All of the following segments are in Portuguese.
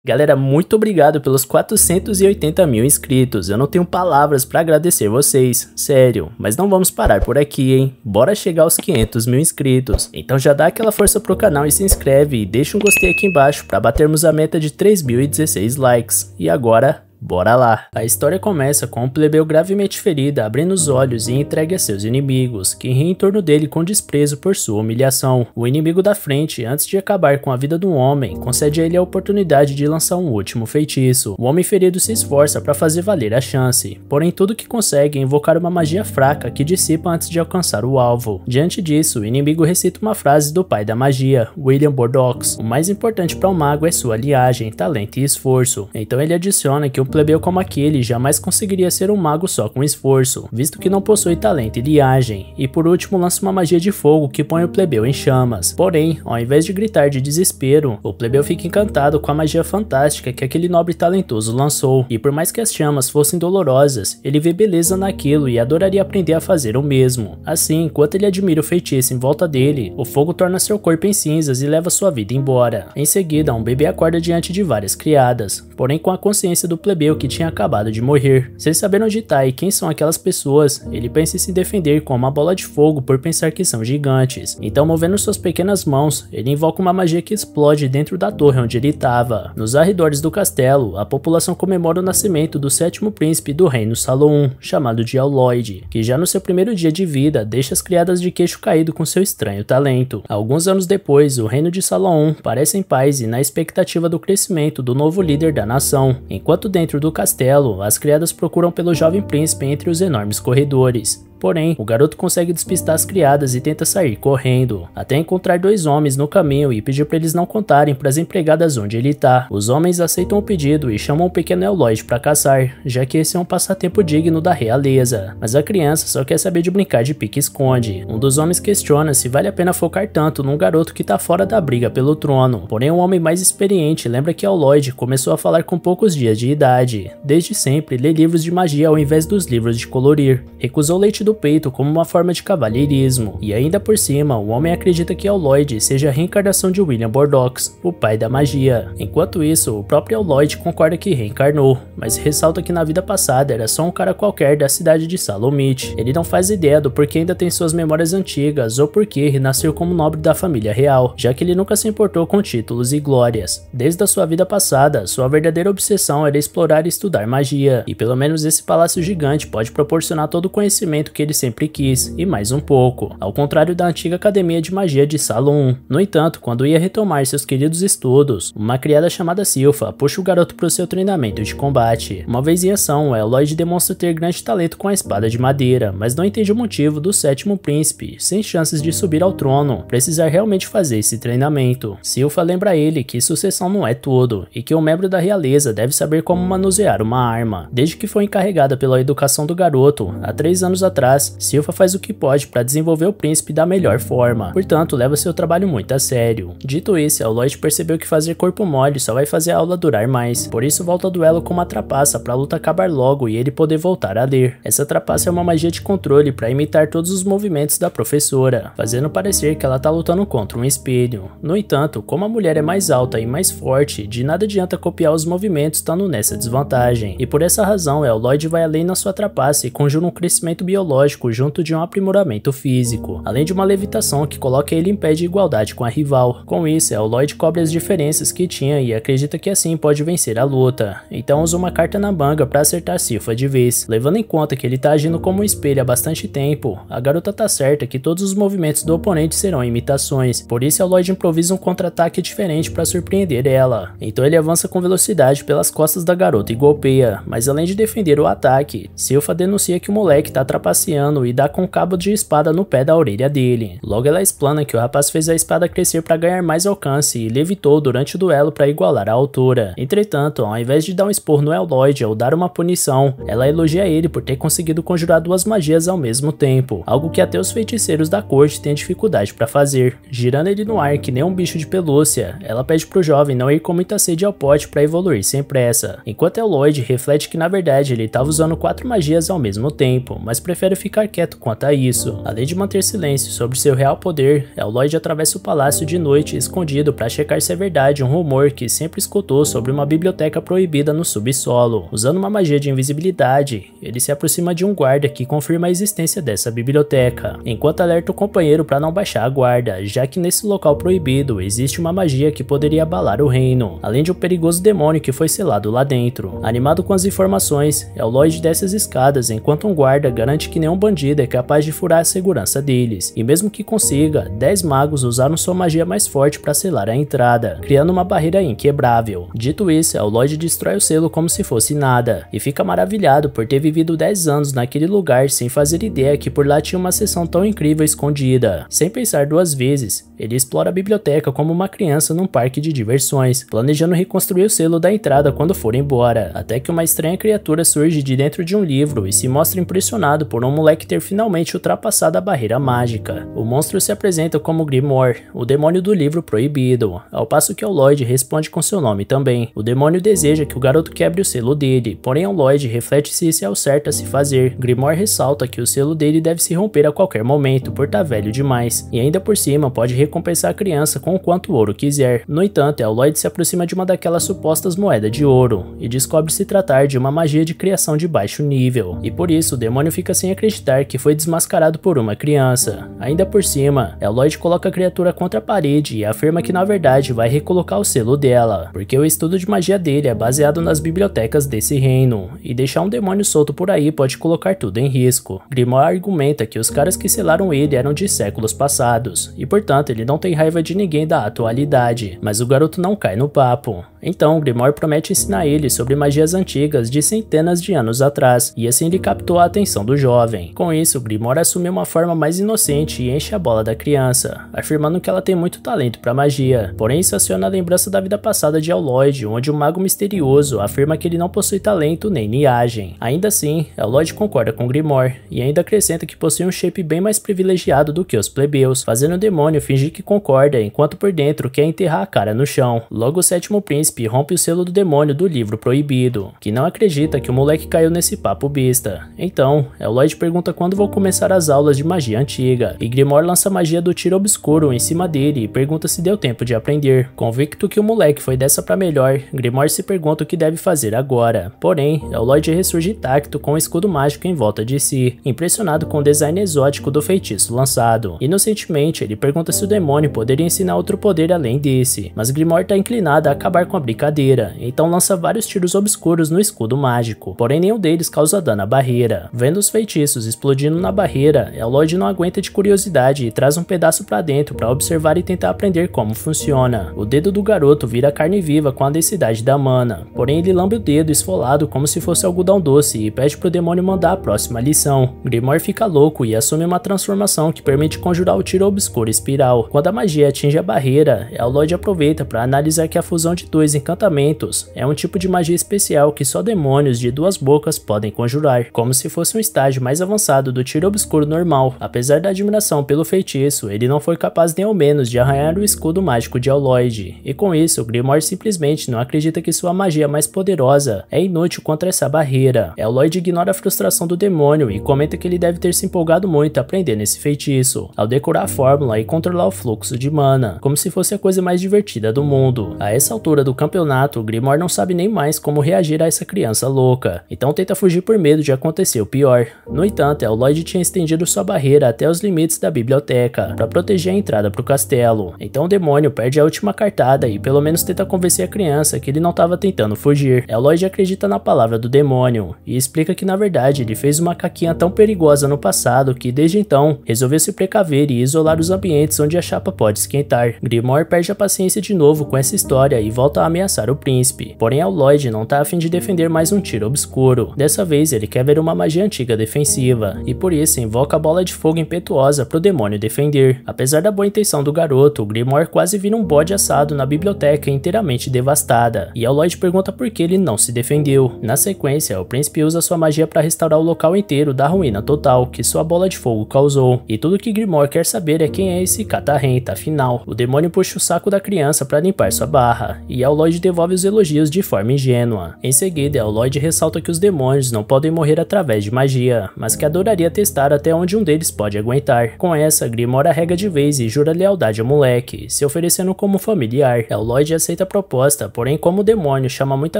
Galera, muito obrigado pelos 480 mil inscritos, eu não tenho palavras pra agradecer vocês, sério, mas não vamos parar por aqui, hein, bora chegar aos 500 mil inscritos, então já dá aquela força pro canal e se inscreve e deixa um gostei aqui embaixo pra batermos a meta de 3.016 likes, e agora... bora lá! A história começa com um plebeu gravemente ferido abrindo os olhos e entregue a seus inimigos, que riem em torno dele com desprezo por sua humilhação. O inimigo da frente, antes de acabar com a vida do homem, concede a ele a oportunidade de lançar um último feitiço. O homem ferido se esforça para fazer valer a chance, porém tudo que consegue é invocar uma magia fraca que dissipa antes de alcançar o alvo. Diante disso, o inimigo recita uma frase do pai da magia, William Bordox. O mais importante para um mago é sua linhagem, talento e esforço. Então ele adiciona que o plebeu como aquele jamais conseguiria ser um mago só com esforço, visto que não possui talento e linhagem, e por último lança uma magia de fogo que põe o plebeu em chamas. Porém, ao invés de gritar de desespero, o plebeu fica encantado com a magia fantástica que aquele nobre talentoso lançou, e por mais que as chamas fossem dolorosas, ele vê beleza naquilo e adoraria aprender a fazer o mesmo. Assim, enquanto ele admira o feitiço em volta dele, o fogo torna seu corpo em cinzas e leva sua vida embora. Em seguida, um bebê acorda diante de várias criadas, porém com a consciência do plebeu que tinha acabado de morrer. Sem saber onde tá e quem são aquelas pessoas, ele pensa em se defender com uma bola de fogo por pensar que são gigantes. Então, movendo suas pequenas mãos, ele invoca uma magia que explode dentro da torre onde ele estava. Nos arredores do castelo, a população comemora o nascimento do sétimo príncipe do reino Saloum, chamado de Aloyd, que já no seu primeiro dia de vida deixa as criadas de queixo caído com seu estranho talento. Alguns anos depois, o reino de Saloum parece em paz e na expectativa do crescimento do novo líder da nação, enquanto dentro do castelo, as criadas procuram pelo jovem príncipe entre os enormes corredores. Porém, o garoto consegue despistar as criadas e tenta sair correndo, até encontrar dois homens no caminho e pedir para eles não contarem para as empregadas onde ele tá. Os homens aceitam o pedido e chamam o pequeno Aloyd para caçar, já que esse é um passatempo digno da realeza. Mas a criança só quer saber de brincar de pique-esconde. Um dos homens questiona se vale a pena focar tanto num garoto que tá fora da briga pelo trono. Porém, um homem mais experiente lembra que Aloyd começou a falar com poucos dias de idade. Desde sempre, lê livros de magia ao invés dos livros de colorir. Recusou leite do peito como uma forma de cavalheirismo, e ainda por cima, o homem acredita que Aloyd seja a reencarnação de William Bordox, o pai da magia. Enquanto isso, o próprio Aloyd concorda que reencarnou, mas ressalta que na vida passada era só um cara qualquer da cidade de Salomit. Ele não faz ideia do porquê ainda tem suas memórias antigas ou porquê renasceu como nobre da família real, já que ele nunca se importou com títulos e glórias. Desde a sua vida passada, sua verdadeira obsessão era explorar e estudar magia, e pelo menos esse palácio gigante pode proporcionar todo o conhecimento que ele sempre quis, e mais um pouco, ao contrário da antiga academia de magia de Saloum. No entanto, quando ia retomar seus queridos estudos, uma criada chamada Silfa puxa o garoto para o seu treinamento de combate. Uma vez em ação, Aloyd demonstra ter grande talento com a espada de madeira, mas não entende o motivo do sétimo príncipe, sem chances de subir ao trono, precisar realmente fazer esse treinamento. Silfa lembra a ele que sucessão não é tudo, e que um membro da realeza deve saber como manusear uma arma. Desde que foi encarregada pela educação do garoto, há 3 anos atrás, Silfa faz o que pode para desenvolver o príncipe da melhor forma, portanto leva seu trabalho muito a sério. Dito isso, Aloyd percebeu que fazer corpo mole só vai fazer a aula durar mais, por isso volta ao duelo com uma trapaça para a luta acabar logo e ele poder voltar a ler. Essa trapaça é uma magia de controle para imitar todos os movimentos da professora, fazendo parecer que ela tá lutando contra um espelho. No entanto, como a mulher é mais alta e mais forte, de nada adianta copiar os movimentos estando nessa desvantagem, e por essa razão Aloyd vai além na sua trapaça e conjura um crescimento biológico junto de um aprimoramento físico, além de uma levitação que coloca ele em pé de igualdade com a rival. Com isso, Aloyd cobre as diferenças que tinha e acredita que assim pode vencer a luta, então usa uma carta na manga para acertar Silfa de vez. Levando em conta que ele tá agindo como um espelho há bastante tempo, a garota tá certa que todos os movimentos do oponente serão imitações, por isso Aloyd improvisa um contra-ataque diferente para surpreender ela. Então ele avança com velocidade pelas costas da garota e golpeia, mas além de defender o ataque, Silfa denuncia que o moleque tá trapaceando e dá com um cabo de espada no pé da orelha dele. Logo ela explana que o rapaz fez a espada crescer para ganhar mais alcance e levitou durante o duelo para igualar a altura. Entretanto, ao invés de dar um esporro no ao Lloyd ou dar uma punição, ela elogia ele por ter conseguido conjurar duas magias ao mesmo tempo, algo que até os feiticeiros da corte têm dificuldade para fazer. Girando ele no ar que nem um bicho de pelúcia, ela pede pro jovem não ir com muita sede ao pote para evoluir sem pressa, enquanto o Lloyd reflete que na verdade ele estava usando 4 magias ao mesmo tempo, mas prefere ficar quieto quanto a isso. Além de manter silêncio sobre seu real poder, o Lloyd atravessa o palácio de noite escondido para checar se é verdade um rumor que sempre escutou sobre uma biblioteca proibida no subsolo. Usando uma magia de invisibilidade, ele se aproxima de um guarda que confirma a existência dessa biblioteca, enquanto alerta o companheiro para não baixar a guarda, já que nesse local proibido existe uma magia que poderia abalar o reino, além de um perigoso demônio que foi selado lá dentro. Animado com as informações, o Lloyd desce as escadas enquanto um guarda garante que nenhum bandido é capaz de furar a segurança deles, e mesmo que consiga, 10 magos usaram sua magia mais forte para selar a entrada, criando uma barreira inquebrável. Dito isso, o Lloyd destrói o selo como se fosse nada, e fica maravilhado por ter vivido 10 anos naquele lugar sem fazer ideia que por lá tinha uma seção tão incrível escondida. Sem pensar duas vezes, ele explora a biblioteca como uma criança num parque de diversões, planejando reconstruir o selo da entrada quando for embora, até que uma estranha criatura surge de dentro de um livro e se mostra impressionado por um moleque ter finalmente ultrapassado a barreira mágica. O monstro se apresenta como Grimoire, o demônio do livro proibido, ao passo que o Lloyd responde com seu nome também. O demônio deseja que o garoto quebre o selo dele, porém o Lloyd reflete se isso é o certo a se fazer. Grimoire ressalta que o selo dele deve se romper a qualquer momento por estar velho demais, e ainda por cima pode recompensar a criança com o quanto ouro quiser. No entanto, o Lloyd se aproxima de uma daquelas supostas moedas de ouro, e descobre se tratar de uma magia de criação de baixo nível, e por isso o demônio fica sem acreditar que foi desmascarado por uma criança. Ainda por cima, o Lloyd coloca a criatura contra a parede e afirma que na verdade vai recolocar o selo dela, porque o estudo de magia dele é baseado nas bibliotecas desse reino, e deixar um demônio solto por aí pode colocar tudo em risco. Grimoire argumenta que os caras que selaram ele eram de séculos passados, e portanto ele não tem raiva de ninguém da atualidade, mas o garoto não cai no papo. Então Grimoire promete ensinar ele sobre magias antigas de centenas de anos atrás, e assim ele captou a atenção do jovem. Com isso, Grimoire assume uma forma mais inocente e enche a bola da criança, afirmando que ela tem muito talento para magia, porém isso aciona a lembrança da vida passada de Lloyd, onde um mago misterioso afirma que ele não possui talento nem linhagem. Ainda assim, Lloyd concorda com Grimoire, e ainda acrescenta que possui um shape bem mais privilegiado do que os plebeus, fazendo o demônio fingir que concorda, enquanto por dentro quer enterrar a cara no chão. Logo o sétimo príncipe rompe o selo do demônio do livro proibido, que não acredita que o moleque caiu nesse papo besta. Então, Lloyd pergunta quando vão começar as aulas de magia antiga, e Grimoire lança a magia do tiro obscuro em cima dele e pergunta se deu tempo de aprender. Convicto que o moleque foi dessa pra melhor, Grimoire se pergunta o que deve fazer agora. Porém, Lloyd ressurge intacto com o escudo mágico em volta de si, impressionado com o design exótico do feitiço lançado. Inocentemente, ele pergunta se o demônio poderia ensinar outro poder além desse, mas Grimoire está inclinado a acabar com a brincadeira, então lança vários tiros obscuros no escudo mágico, porém nenhum deles causa dano à barreira. Vendo os feitiços explodindo na barreira, Lloyd não aguenta de curiosidade e traz um pedaço pra dentro para observar e tentar aprender como funciona. O dedo do garoto vira carne viva com a densidade da mana, porém ele lambe o dedo esfolado como se fosse algodão doce e pede pro demônio mandar a próxima lição. Grimoire fica louco e assume uma transformação que permite conjurar o tiro obscuro espiral. Quando a magia atinge a barreira, Lloyd aproveita para analisar que a fusão de dois encantamentos é um tipo de magia especial que só demônios de duas bocas podem conjurar, como se fosse um estágio mais avançado do tiro obscuro normal. Apesar da admiração pelo feitiço, ele não foi capaz nem ao menos de arranhar o escudo mágico de Lloyd, e com isso, Grimoire simplesmente não acredita que sua magia mais poderosa é inútil contra essa barreira. Lloyd ignora a frustração do demônio e comenta que ele deve ter se empolgado muito aprendendo esse feitiço, ao decorar a fórmula e controlar o fluxo de mana, como se fosse a coisa mais divertida do mundo. A essa altura do campeonato, Grimoire não sabe nem mais como reagir a essa criança louca, então tenta fugir por medo de acontecer o pior. No entanto, Lloyd tinha estendido sua barreira até os limites da biblioteca, para proteger a entrada para o castelo. Então o demônio perde a última cartada e pelo menos tenta convencer a criança que ele não estava tentando fugir. Lloyd acredita na palavra do demônio, e explica que na verdade ele fez uma caquinha tão perigosa no passado que desde então resolveu se precaver e isolar os ambientes onde a chapa pode esquentar. Grimoire perde a paciência de novo com essa história e volta a ameaçar o príncipe. Porém, Lloyd não tá a fim de defender mais um tiro obscuro. Dessa vez, ele quer ver uma magia antiga defensiva, e por isso invoca a bola de fogo impetuosa pro demônio defender. Apesar da boa intenção do garoto, o Grimoire quase vira um bode assado na biblioteca inteiramente devastada, e Lloyd pergunta por que ele não se defendeu. Na sequência, o príncipe usa sua magia para restaurar o local inteiro da ruína total que sua bola de fogo causou, e tudo que Grimoire quer saber é quem é esse catarrenta. Afinal, o demônio puxa o saco da criança para limpar sua barra, e Lloyd devolve os elogios de forma ingênua. Em seguida, Lloyd ressalta que os demônios não podem morrer através de magia, mas que adoraria testar até onde um deles pode aguentar. Com essa, Grimoire arrega de vez e jura lealdade ao moleque, se oferecendo como familiar. Lloyd aceita a proposta, porém como o demônio chama muita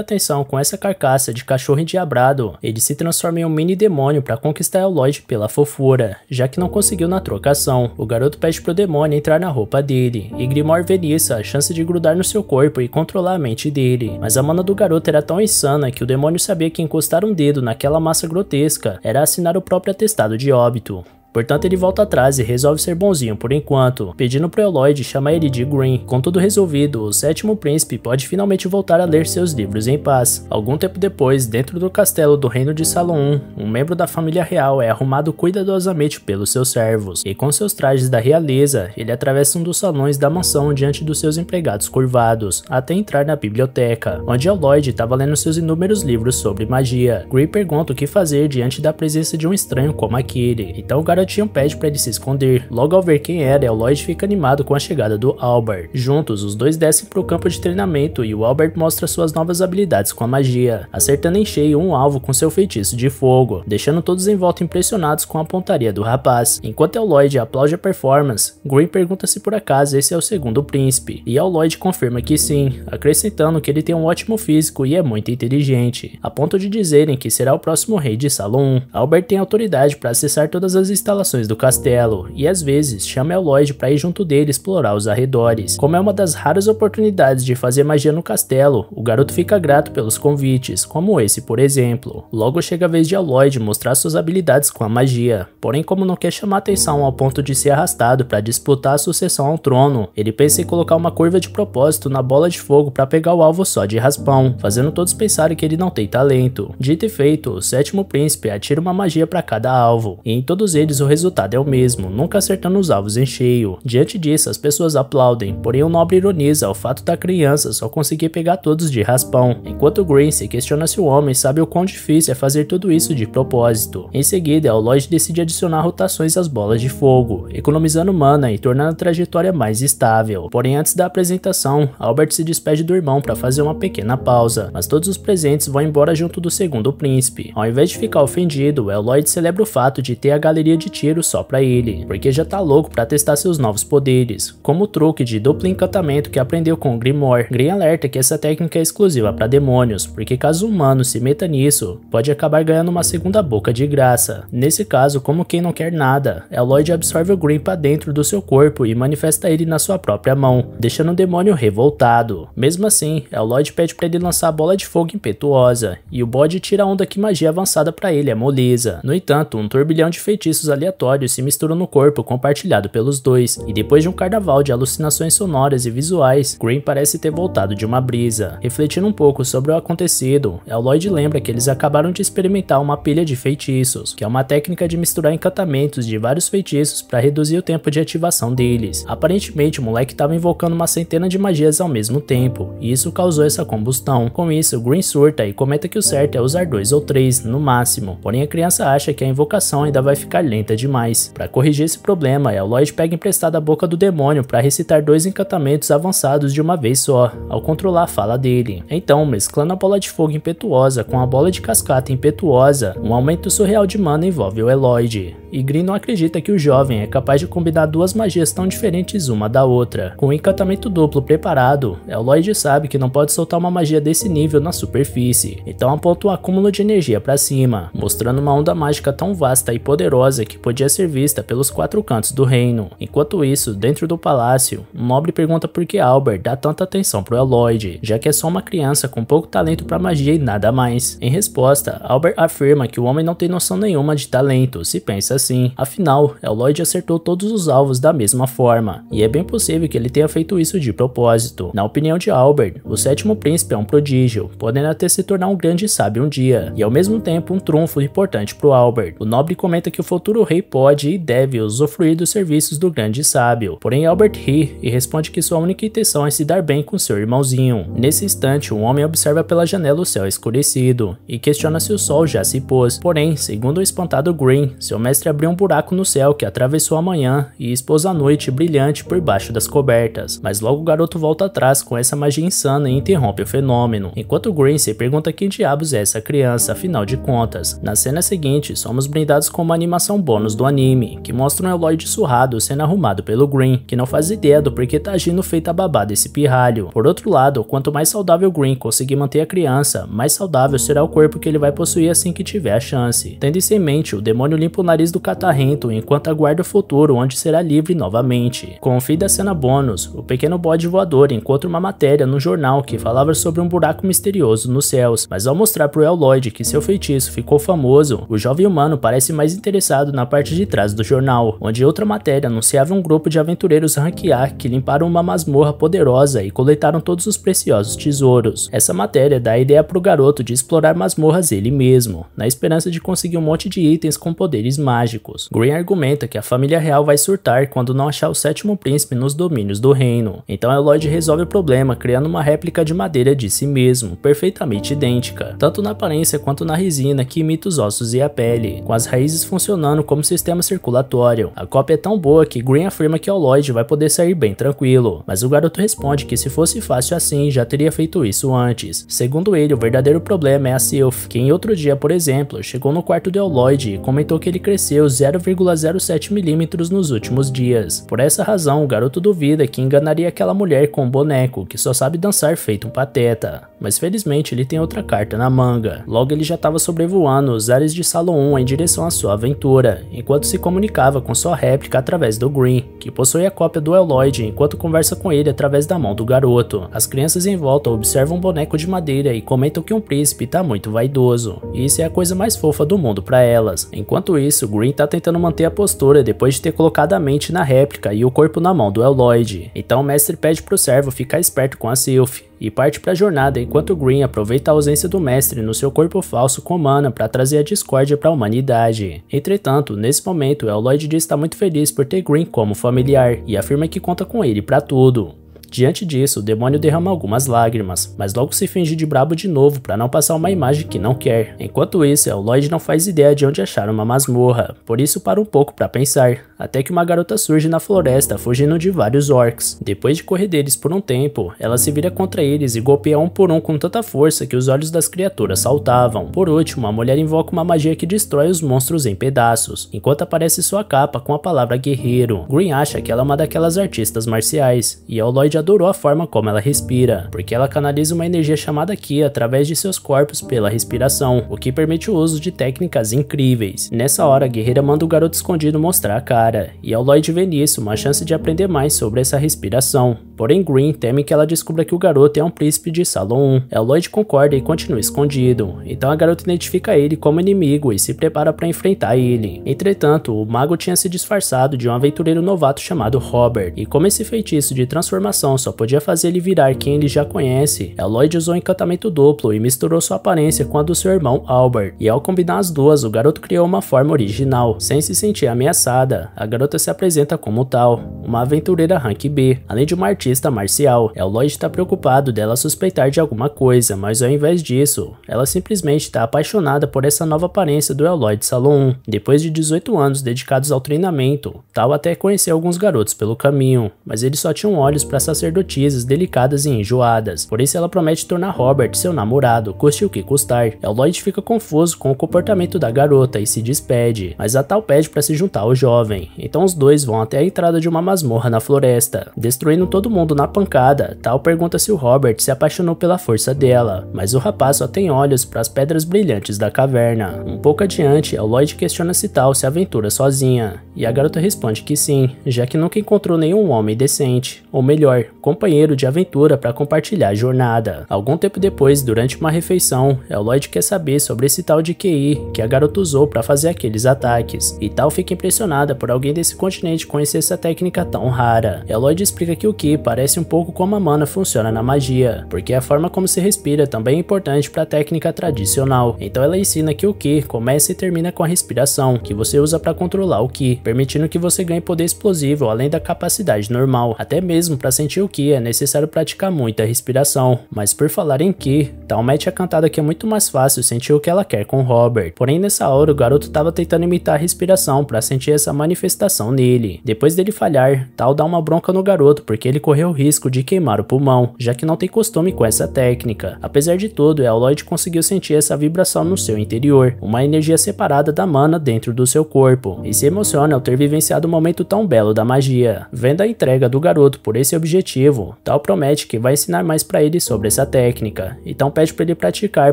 atenção com essa carcaça de cachorro endiabrado, ele se transforma em um mini demônio para conquistar Lloyd pela fofura, já que não conseguiu na trocação. O garoto pede pro demônio entrar na roupa dele, e Grimoire vê nisso a chance de grudar no seu corpo e controlar a mente dele. Mas a mana do garoto era tão insana que o demônio sabia que encostar um dedo naquela massa grotesca era assinar o próprio atestado de óbito. Portanto, ele volta atrás e resolve ser bonzinho por enquanto, pedindo pro Lloyd chamar ele de Green. Com tudo resolvido, o sétimo príncipe pode finalmente voltar a ler seus livros em paz. Algum tempo depois, dentro do castelo do reino de Salon, um membro da família real é arrumado cuidadosamente pelos seus servos, e com seus trajes da realeza, ele atravessa um dos salões da mansão diante dos seus empregados curvados, até entrar na biblioteca, onde Lloyd estava lendo seus inúmeros livros sobre magia. Green pergunta o que fazer diante da presença de um estranho como aquele, então o garotinho pede para ele se esconder. Logo ao ver quem era, Lloyd fica animado com a chegada do Albert. Juntos, os dois descem pro campo de treinamento e o Albert mostra suas novas habilidades com a magia, acertando em cheio um alvo com seu feitiço de fogo, deixando todos em volta impressionados com a pontaria do rapaz. Enquanto Lloyd aplaude a performance, Green pergunta se por acaso esse é o segundo príncipe, e Lloyd confirma que sim, acrescentando que ele tem um ótimo físico e é muito inteligente, a ponto de dizerem que será o próximo rei de Salon. Albert tem autoridade para acessar todas as instalações do castelo, e às vezes chama Lloyd para ir junto dele explorar os arredores. Como é uma das raras oportunidades de fazer magia no castelo, o garoto fica grato pelos convites, como esse por exemplo. Logo chega a vez de Lloyd mostrar suas habilidades com a magia, porém como não quer chamar atenção ao ponto de ser arrastado para disputar a sucessão ao trono, ele pensa em colocar uma curva de propósito na bola de fogo para pegar o alvo só de raspão, fazendo todos pensarem que ele não tem talento. Dito e feito, o sétimo príncipe atira uma magia para cada alvo, e em todos eles o resultado é o mesmo, nunca acertando os alvos em cheio. Diante disso, as pessoas aplaudem, porém o nobre ironiza o fato da criança só conseguir pegar todos de raspão, enquanto Green se questiona se o homem sabe o quão difícil é fazer tudo isso de propósito. Em seguida, o Lloyd decide adicionar rotações às bolas de fogo, economizando mana e tornando a trajetória mais estável. Porém, antes da apresentação, Albert se despede do irmão para fazer uma pequena pausa, mas todos os presentes vão embora junto do segundo príncipe. Ao invés de ficar ofendido, Lloyd celebra o fato de ter a galeria de tiro só pra ele, porque já tá louco pra testar seus novos poderes, como o truque de duplo encantamento que aprendeu com o Grimoire. Green alerta que essa técnica é exclusiva pra demônios, porque caso um humano se meta nisso, pode acabar ganhando uma segunda boca de graça. Nesse caso, como quem não quer nada, Lloyd absorve o Green pra dentro do seu corpo e manifesta ele na sua própria mão, deixando o demônio revoltado. Mesmo assim, Lloyd pede pra ele lançar a bola de fogo impetuosa, e o bode tira a onda que magia avançada pra ele é moleza. No entanto, um turbilhão de feitiços aleatórios se misturam no corpo compartilhado pelos dois, e depois de um carnaval de alucinações sonoras e visuais, Green parece ter voltado de uma brisa. Refletindo um pouco sobre o acontecido, Lloyd lembra que eles acabaram de experimentar uma pilha de feitiços, que é uma técnica de misturar encantamentos de vários feitiços para reduzir o tempo de ativação deles. Aparentemente, o moleque estava invocando uma centena de magias ao mesmo tempo, e isso causou essa combustão. Com isso, Green surta e comenta que o certo é usar 2 ou 3 no máximo, porém a criança acha que a invocação ainda vai ficar lenta demais. Para corrigir esse problema, Lloyd pega emprestada a boca do demônio para recitar 2 encantamentos avançados de uma vez só, ao controlar a fala dele. Então, mesclando a bola de fogo impetuosa com a bola de cascata impetuosa, um aumento surreal de mana envolve o Lloyd. E Green não acredita que o jovem é capaz de combinar 2 magias tão diferentes uma da outra. Com o encantamento duplo preparado, Lloyd sabe que não pode soltar uma magia desse nível na superfície, então aponta um acúmulo de energia para cima, mostrando uma onda mágica tão vasta e poderosa que podia ser vista pelos 4 cantos do reino. Enquanto isso, dentro do palácio, um nobre pergunta por que Albert dá tanta atenção pro Eloyd, já que é só uma criança com pouco talento pra magia e nada mais. Em resposta, Albert afirma que o homem não tem noção nenhuma de talento, se pensa assim. Afinal, Eloyd acertou todos os alvos da mesma forma, e é bem possível que ele tenha feito isso de propósito. Na opinião de Albert, o 7º príncipe é um prodígio, podendo até se tornar um grande sábio um dia, e ao mesmo tempo um trunfo importante pro Albert. O nobre comenta que o futuro rei pode e deve usufruir dos serviços do grande sábio, porém Albert ri e responde que sua única intenção é se dar bem com seu irmãozinho. Nesse instante, um homem observa pela janela o céu escurecido e questiona se o sol já se pôs, porém, segundo o espantado Green, seu mestre abriu um buraco no céu que atravessou a manhã e expôs a noite brilhante por baixo das cobertas, mas logo o garoto volta atrás com essa magia insana e interrompe o fenômeno, enquanto Green se pergunta quem diabos é essa criança, afinal de contas. Na cena seguinte, somos brindados com uma animação bônus do anime, que mostra um Eloyd surrado sendo arrumado pelo Green, que não faz ideia do porquê tá agindo feito a babá desse pirralho. Por outro lado, quanto mais saudável Green conseguir manter a criança, mais saudável será o corpo que ele vai possuir assim que tiver a chance. Tendo isso em mente, o demônio limpa o nariz do catarrento enquanto aguarda o futuro onde será livre novamente. Com o fim da cena bônus, o pequeno bode voador encontra uma matéria no jornal que falava sobre um buraco misterioso nos céus, mas ao mostrar pro Eloyd que seu feitiço ficou famoso, o jovem humano parece mais interessado na parte de trás do jornal, onde outra matéria anunciava um grupo de aventureiros ranquear que limparam uma masmorra poderosa e coletaram todos os preciosos tesouros. Essa matéria dá a ideia pro garoto de explorar masmorras ele mesmo, na esperança de conseguir um monte de itens com poderes mágicos. Green argumenta que a família real vai surtar quando não achar o 7º príncipe nos domínios do reino, então Eloyd resolve o problema criando uma réplica de madeira de si mesmo, perfeitamente idêntica, tanto na aparência quanto na resina que imita os ossos e a pele, com as raízes funcionando como sistema circulatório. A cópia é tão boa que Green afirma que Eloyd vai poder sair bem tranquilo, mas o garoto responde que se fosse fácil assim, já teria feito isso antes. Segundo ele, o verdadeiro problema é a Sylph, que em outro dia, por exemplo, chegou no quarto de Eloyd e comentou que ele cresceu 0,07 milímetros nos últimos dias. Por essa razão, o garoto duvida que enganaria aquela mulher com um boneco que só sabe dançar feito um pateta. Mas felizmente ele tem outra carta na manga. Logo ele já estava sobrevoando os ares de Salon 1 em direção à sua aventura, enquanto se comunicava com sua réplica através do Green, que possui a cópia do Eloyd enquanto conversa com ele através da mão do garoto. As crianças em volta observam um boneco de madeira e comentam que um príncipe tá muito vaidoso, e isso é a coisa mais fofa do mundo para elas. Enquanto isso, Green tá tentando manter a postura depois de ter colocado a mente na réplica e o corpo na mão do Eloyd. Então o mestre pede pro servo ficar esperto com a Sylph e parte para a jornada, enquanto Green aproveita a ausência do mestre no seu corpo falso com mana para trazer a discórdia para a humanidade. Entretanto, nesse momento, Eloyd diz estar muito feliz por ter Green como familiar e afirma que conta com ele para tudo. Diante disso, o demônio derrama algumas lágrimas, mas logo se finge de brabo de novo para não passar uma imagem que não quer. Enquanto isso, Eloyd não faz ideia de onde achar uma masmorra, por isso para um pouco para pensar, até que uma garota surge na floresta fugindo de vários orcs. Depois de correr deles por um tempo, ela se vira contra eles e golpeia um por um com tanta força que os olhos das criaturas saltavam. Por último, a mulher invoca uma magia que destrói os monstros em pedaços, enquanto aparece sua capa com a palavra guerreiro. Green acha que ela é uma daquelas artistas marciais, e Eloyd adorou a forma como ela respira, porque ela canaliza uma energia chamada Ki através de seus corpos pela respiração, o que permite o uso de técnicas incríveis. Nessa hora, a guerreira manda o garoto escondido mostrar a cara, e Eloyd vê nisso uma chance de aprender mais sobre essa respiração. Porém, Green teme que ela descubra que o garoto é um príncipe de Salon 1. Eloyd concorda e continua escondido, então a garota identifica ele como inimigo e se prepara para enfrentar ele. Entretanto, o mago tinha se disfarçado de um aventureiro novato chamado Robert, e como esse feitiço de transformação só podia fazer ele virar quem ele já conhece, Eloyd usou um encantamento duplo e misturou sua aparência com a do seu irmão Albert, e ao combinar as duas, o garoto criou uma forma original. Sem se sentir ameaçada, a garota se apresenta como tal, uma aventureira rank B, além de uma artista marcial. Eloyd está preocupado dela suspeitar de alguma coisa, mas ao invés disso, ela simplesmente está apaixonada por essa nova aparência do Eloyd Salon 1. Depois de 18 anos dedicados ao treinamento, Tal até conheceu alguns garotos pelo caminho, mas eles só tinham olhos para sacerdotisas delicadas e enjoadas. Por isso ela promete tornar Robert seu namorado, custe o que custar. Eloyd fica confuso com o comportamento da garota e se despede, mas a Tal pede para se juntar ao jovem. Então os dois vão até a entrada de uma masmorra na floresta, destruindo todo mundo na pancada. Tal pergunta se o Robert se apaixonou pela força dela, mas o rapaz só tem olhos para as pedras brilhantes da caverna. Um pouco adiante, a Lloyd questiona se Tal se aventura sozinha, e a garota responde que sim, já que nunca encontrou nenhum homem decente, ou melhor, companheiro de aventura para compartilhar a jornada. Algum tempo depois, durante uma refeição, a Lloyd quer saber sobre esse tal de QI que a garota usou para fazer aqueles ataques, e Tal fica impressionada por alguém desse continente conhecer essa técnica tão rara. A Lloyd explica que o Ki parece um pouco como a mana funciona na magia, porque a forma como se respira também é importante para a técnica tradicional. Então ela ensina que o Ki começa e termina com a respiração, que você usa para controlar o Ki, permitindo que você ganhe poder explosivo além da capacidade normal. Até mesmo para sentir o Ki é necessário praticar muita respiração. Mas por falar em Ki, Tal mete a cantada que é muito mais fácil sentir o que ela quer com Robert. Porém nessa hora o garoto estava tentando imitar a respiração para sentir essa manifestação nele. Depois dele falhar, Tal dá uma bronca no garoto porque ele correu o risco de queimar o pulmão, já que não tem costume com essa técnica. Apesar de tudo, a Lloyd conseguiu sentir essa vibração no seu interior, uma energia separada da mana dentro do seu corpo, e se emociona ao ter vivenciado um momento tão belo da magia. Vendo a entrega do garoto por esse objetivo, Tal promete que vai ensinar mais para ele sobre essa técnica, então pede para ele praticar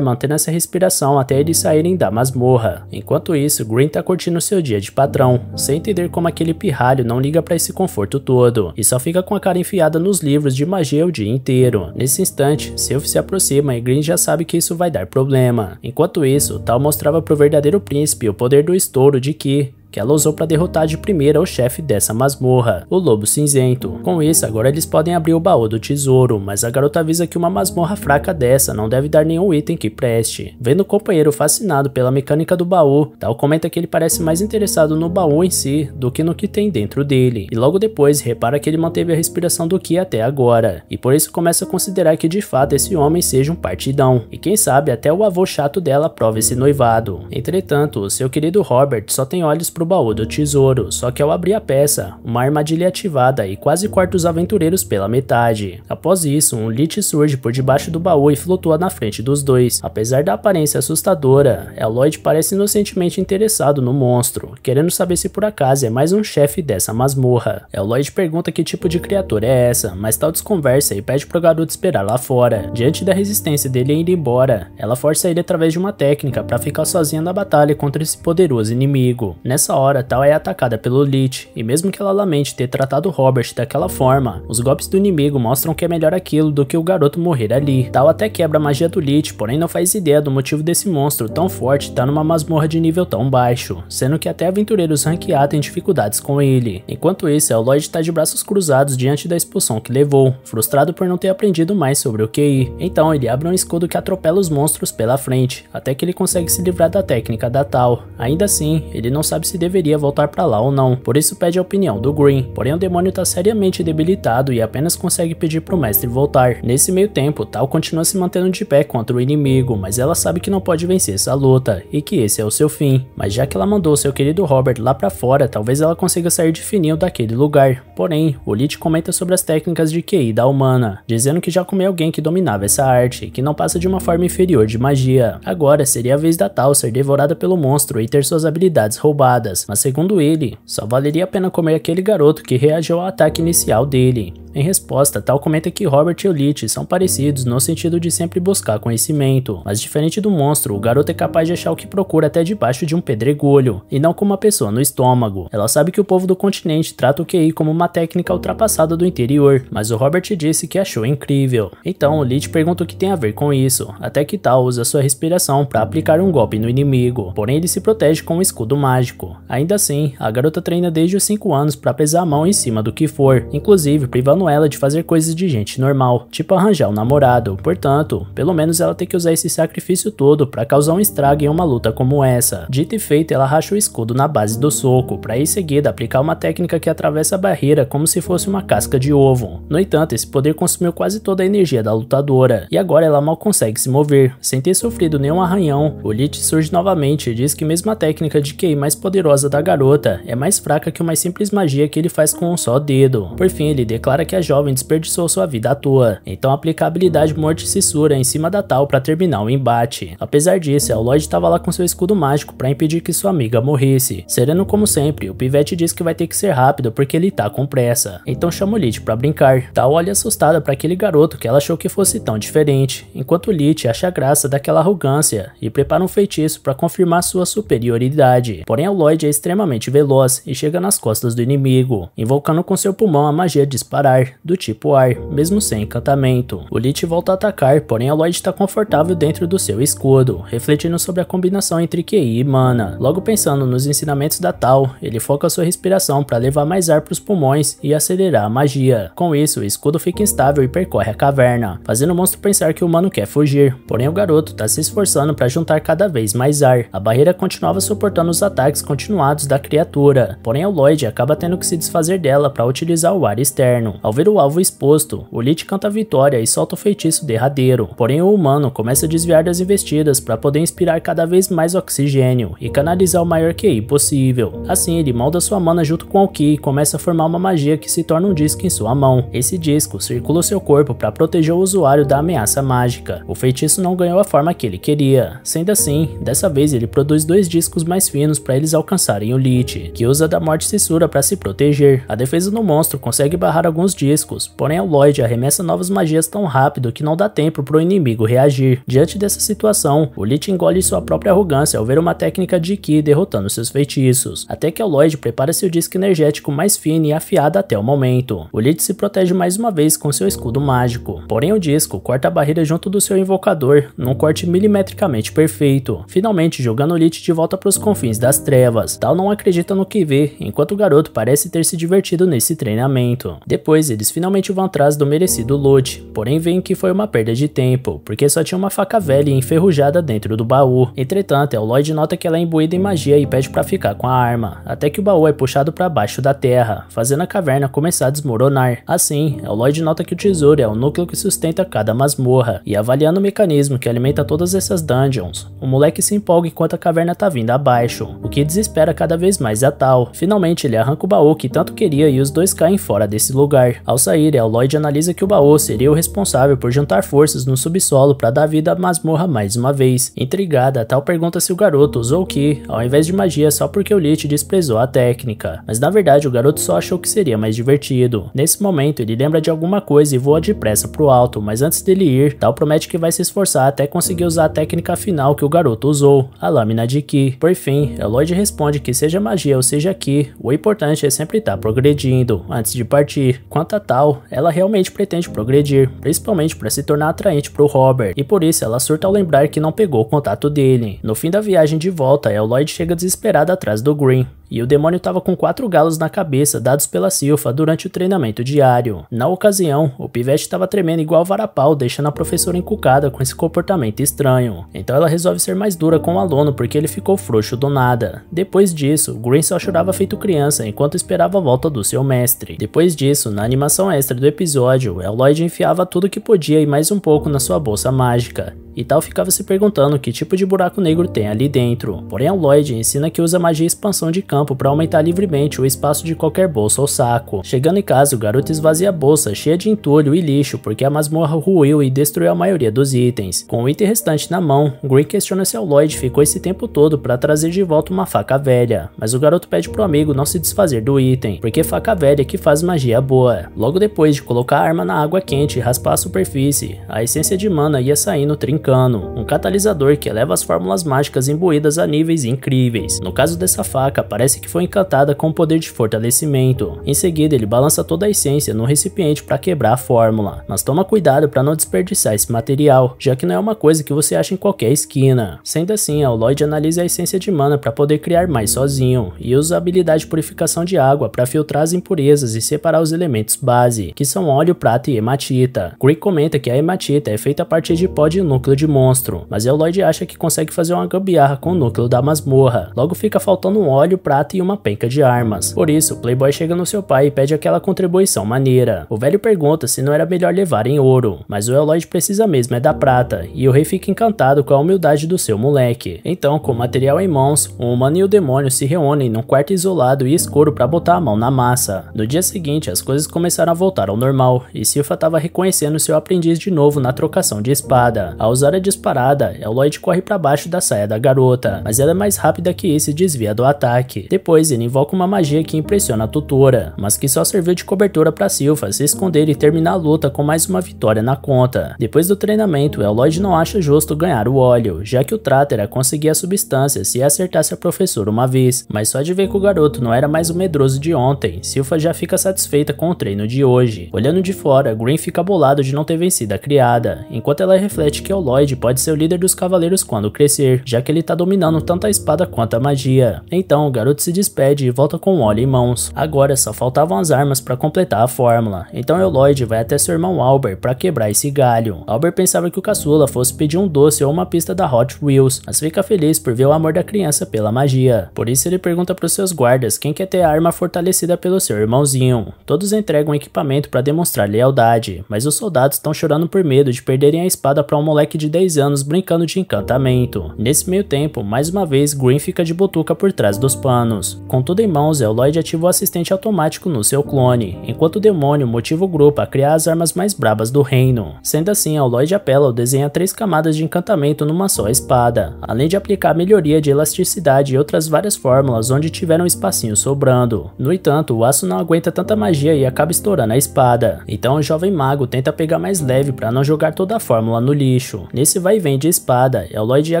mantendo essa respiração até eles saírem da masmorra. Enquanto isso, Green tá curtindo seu dia de patrão, sem entender como aquele pirralho não liga para esse conforto todo, e só fica com a cara enfiada nos livros de magia o dia inteiro. Nesse instante, Sylph se aproxima e Green já sabe que isso vai dar problema. Enquanto isso, Tal mostrava pro verdadeiro príncipe o poder do estouro de Ki, que ela usou para derrotar de primeira o chefe dessa masmorra, o Lobo Cinzento. Com isso, agora eles podem abrir o baú do tesouro, mas a garota avisa que uma masmorra fraca dessa não deve dar nenhum item que preste. Vendo o companheiro fascinado pela mecânica do baú, Tal comenta que ele parece mais interessado no baú em si do que no que tem dentro dele, e logo depois repara que ele manteve a respiração do Ki até agora, e por isso começa a considerar que de fato esse homem seja um partidão, e quem sabe até o avô chato dela aprova esse noivado. Entretanto, o seu querido Robert só tem olhos pro baú do tesouro, só que ao abrir a peça, uma armadilha é ativada e quase corta os aventureiros pela metade. Após isso, um Lich surge por debaixo do baú e flutua na frente dos dois. Apesar da aparência assustadora, Lloyd parece inocentemente interessado no monstro, querendo saber se por acaso é mais um chefe dessa masmorra. Lloyd pergunta que tipo de criatura é essa, mas Tal desconversa e pede pro garoto esperar lá fora. Diante da resistência dele em ir embora, ela força ele através de uma técnica para ficar sozinha na batalha contra esse poderoso inimigo. Nessa hora, Tal é atacada pelo Lich, e mesmo que ela lamente ter tratado Robert daquela forma, os golpes do inimigo mostram que é melhor aquilo do que o garoto morrer ali. Tal até quebra a magia do Lich, porém não faz ideia do motivo desse monstro tão forte estar numa masmorra de nível tão baixo, sendo que até aventureiros rank A têm dificuldades com ele. Enquanto isso, Lloyd está de braços cruzados diante da expulsão que levou, frustrado por não ter aprendido mais sobre o QI. Então ele abre um escudo que atropela os monstros pela frente, até que ele consegue se livrar da técnica da Tal. Ainda assim, ele não sabe se deveria voltar pra lá ou não, por isso pede a opinião do Green, porém o demônio tá seriamente debilitado e apenas consegue pedir pro mestre voltar. Nesse meio tempo, Tal continua se mantendo de pé contra o inimigo, mas ela sabe que não pode vencer essa luta, e que esse é o seu fim. Mas já que ela mandou seu querido Robert lá pra fora, talvez ela consiga sair de fininho daquele lugar. Porém, o Lich comenta sobre as técnicas de QI da humana, dizendo que já comeu alguém que dominava essa arte, e que não passa de uma forma inferior de magia. Agora seria a vez da Tal ser devorada pelo monstro e ter suas habilidades roubadas, mas segundo ele, só valeria a pena comer aquele garoto que reagiu ao ataque inicial dele. Em resposta, Tal comenta que Robert e o Lich são parecidos no sentido de sempre buscar conhecimento, mas diferente do monstro, o garoto é capaz de achar o que procura até debaixo de um pedregulho, e não como uma pessoa no estômago. Ela sabe que o povo do continente trata o QI como uma técnica ultrapassada do interior, mas o Robert disse que achou incrível. Então o Lich pergunta o que tem a ver com isso, até que Tal usa sua respiração para aplicar um golpe no inimigo, porém ele se protege com um escudo mágico. Ainda assim, a garota treina desde os 5 anos para pesar a mão em cima do que for, inclusive privando ela de fazer coisas de gente normal, tipo arranjar um namorado. Portanto, pelo menos ela tem que usar esse sacrifício todo para causar um estrago em uma luta como essa. Dito e feito, ela racha o escudo na base do soco, para em seguida aplicar uma técnica que atravessa a barreira como se fosse uma casca de ovo. No entanto, esse poder consumiu quase toda a energia da lutadora, e agora ela mal consegue se mover. Sem ter sofrido nenhum arranhão, o Lich surge novamente e diz que mesmo a técnica de QI mais poderosa da garota é mais fraca que uma simples magia que ele faz com um só dedo. Por fim, ele declara que a jovem desperdiçou sua vida à toa, então aplica a habilidade Morte-Cissura em cima da Tal para terminar o embate. Apesar disso, o Lloyd estava lá com seu escudo mágico para impedir que sua amiga morresse. Sereno como sempre, o pivete diz que vai ter que ser rápido porque ele tá com pressa, então chama o Lich para brincar. Tal olha assustada para aquele garoto que ela achou que fosse tão diferente, enquanto Lich acha graça daquela arrogância e prepara um feitiço para confirmar sua superioridade. Porém, o Lloyd é extremamente veloz e chega nas costas do inimigo, invocando com seu pulmão a magia Disparar, do tipo ar, mesmo sem encantamento. O Lich volta a atacar, porém o Lloyd está confortável dentro do seu escudo, refletindo sobre a combinação entre QI e mana. Logo pensando nos ensinamentos da Tal, ele foca sua respiração para levar mais ar para os pulmões e acelerar a magia. Com isso, o escudo fica instável e percorre a caverna, fazendo o monstro pensar que o humano quer fugir. Porém, o garoto está se esforçando para juntar cada vez mais ar. A barreira continuava suportando os ataques continuados da criatura, porém o Lloyd acaba tendo que se desfazer dela para utilizar o ar externo. Ao ver o alvo exposto, o Lich canta a vitória e solta o feitiço derradeiro, porém o humano começa a desviar das investidas para poder inspirar cada vez mais oxigênio e canalizar o maior QI possível. Assim, ele molda sua mana junto com o Ki e começa a formar uma magia que se torna um disco em sua mão. Esse disco circula o seu corpo para proteger o usuário da ameaça mágica. O feitiço não ganhou a forma que ele queria. Sendo assim, dessa vez ele produz 2 discos mais finos para eles alcançarem o Lich, que usa da Morte-Cissura para se proteger. A defesa do monstro consegue barrar alguns discos, porém o Lloyd arremessa novas magias tão rápido que não dá tempo para o inimigo reagir. Diante dessa situação, o Lich engole sua própria arrogância ao ver uma técnica de Ki derrotando seus feitiços, até que o Lloyd prepara seu disco energético mais fino e afiado até o momento. O Lich se protege mais uma vez com seu escudo mágico, porém o disco corta a barreira junto do seu invocador, num corte milimetricamente perfeito, finalmente jogando o Lich de volta para os confins das trevas. Tal não acredita no que vê, enquanto o garoto parece ter se divertido nesse treinamento. Depois, eles finalmente vão atrás do merecido loot, porém veem que foi uma perda de tempo, porque só tinha uma faca velha e enferrujada dentro do baú. Entretanto, o Lloyd nota que ela é imbuída em magia e pede para ficar com a arma, até que o baú é puxado para baixo da terra, fazendo a caverna começar a desmoronar. Assim, o Lloyd nota que o tesouro é o núcleo que sustenta cada masmorra, e avaliando o mecanismo que alimenta todas essas dungeons, o moleque se empolga enquanto a caverna tá vindo abaixo, o que desespera cada vez mais a Tal. Finalmente, ele arranca o baú que tanto queria e os dois caem fora desse lugar. Ao sair, o Lloyd analisa que o baú seria o responsável por juntar forças no subsolo para dar vida à masmorra mais uma vez. Intrigada, Tal pergunta se o garoto usou o Ki, ao invés de magia, só porque o Lich desprezou a técnica, mas na verdade o garoto só achou que seria mais divertido. Nesse momento, ele lembra de alguma coisa e voa depressa pro alto, mas antes dele ir, Tal promete que vai se esforçar até conseguir usar a técnica final que o garoto usou, a lâmina de Ki. Por fim, Lloyd responde que seja magia ou seja Ki, o importante é sempre estar progredindo antes de partir. Quanto a Tal, ela realmente pretende progredir, principalmente para se tornar atraente pro Robert, e por isso ela surta ao lembrar que não pegou o contato dele. No fim da viagem de volta, Lloyd chega desesperado atrás do Green, e o demônio estava com 4 galos na cabeça dados pela Silpha durante o treinamento diário. Na ocasião, o pivete estava tremendo igual varapau, deixando a professora encucada com esse comportamento estranho. Então ela resolve ser mais dura com o aluno porque ele ficou frouxo do nada. Depois disso, Green só chorava feito criança enquanto esperava a volta do seu mestre. Depois disso, na animação extra do episódio, Lloyd enfiava tudo que podia e mais um pouco na sua bolsa mágica, e Tal ficava se perguntando que tipo de buraco negro tem ali dentro. Porém, Lloyd ensina que usa magia expansão de campo para aumentar livremente o espaço de qualquer bolsa ou saco. Chegando em casa, o garoto esvazia a bolsa cheia de entulho e lixo porque a masmorra ruiu e destruiu a maioria dos itens. Com o item restante na mão, Green questiona se Lloyd ficou esse tempo todo para trazer de volta uma faca velha, mas o garoto pede pro amigo não se desfazer do item, porque faca velha é que faz magia boa. Logo depois de colocar a arma na água quente e raspar a superfície, a essência de mana ia saindo trincando, um catalisador que eleva as fórmulas mágicas imbuídas a níveis incríveis. No caso dessa faca, parece que foi encantada com o poder de fortalecimento. Em seguida, ele balança toda a essência no recipiente para quebrar a fórmula, mas toma cuidado para não desperdiçar esse material, já que não é uma coisa que você acha em qualquer esquina. Sendo assim, Lloyd analisa a essência de mana para poder criar mais sozinho, e usa a habilidade de purificação de água para filtrar as impurezas e separar os elementos base, que são óleo, prata e hematita. Green comenta que a hematita é feita a partir de pó de núcleo de monstro, mas Lloyd acha que consegue fazer uma gambiarra com o núcleo da masmorra. Logo fica faltando um óleo, prata prata e uma penca de armas. Por isso, o Playboy chega no seu pai e pede aquela contribuição maneira. O velho pergunta se não era melhor levar em ouro, mas o Eloy precisa mesmo é da prata, e o rei fica encantado com a humildade do seu moleque. Então, com o material em mãos, o humano e o demônio se reúnem num quarto isolado e escuro para botar a mão na massa. No dia seguinte, as coisas começaram a voltar ao normal, e Silpha estava reconhecendo seu aprendiz de novo na trocação de espada. Ao usar a disparada, Eloy corre para baixo da saia da garota, mas ela é mais rápida que isso e desvia do ataque. Depois, ele invoca uma magia que impressiona a tutora, mas que só serviu de cobertura para Silpha se esconder e terminar a luta com mais uma vitória na conta. Depois do treinamento, Eloy não acha justo ganhar o óleo, já que o Trátera conseguia a substância se acertasse a professora uma vez, mas só de ver que o garoto não era mais o medroso de ontem, Silpha já fica satisfeita com o treino de hoje. Olhando de fora, Green fica bolado de não ter vencido a criada, enquanto ela reflete que Eloy pode ser o líder dos cavaleiros quando crescer, já que ele tá dominando tanto a espada quanto a magia. Então o garoto se despede e volta com o óleo em mãos. Agora só faltavam as armas para completar a fórmula, então Eloy vai até seu irmão Albert para quebrar esse galho. Albert pensava que o caçula fosse pedir um doce ou uma pista da Hot Wheels, mas fica feliz por ver o amor da criança pela magia. Por isso ele pergunta para os seus guardas quem quer ter a arma fortalecida pelo seu irmãozinho. Todos entregam equipamento para demonstrar lealdade, mas os soldados estão chorando por medo de perderem a espada para um moleque de 10 anos brincando de encantamento. Nesse meio tempo, mais uma vez, Green fica de butuca por trás dos panos. Com tudo em mãos, Eloy ativa o assistente automático no seu clone, enquanto o demônio motiva o grupo a criar as armas mais brabas do reino. Sendo assim, Eloy apela ao desenhar 3 camadas de encantamento numa só espada, além de aplicar melhoria de elasticidade e outras várias fórmulas onde tiveram espacinho sobrando. No entanto, o aço não aguenta tanta magia e acaba estourando a espada. Então o jovem mago tenta pegar mais leve para não jogar toda a fórmula no lixo. Nesse vai e vem de espada, Eloy ia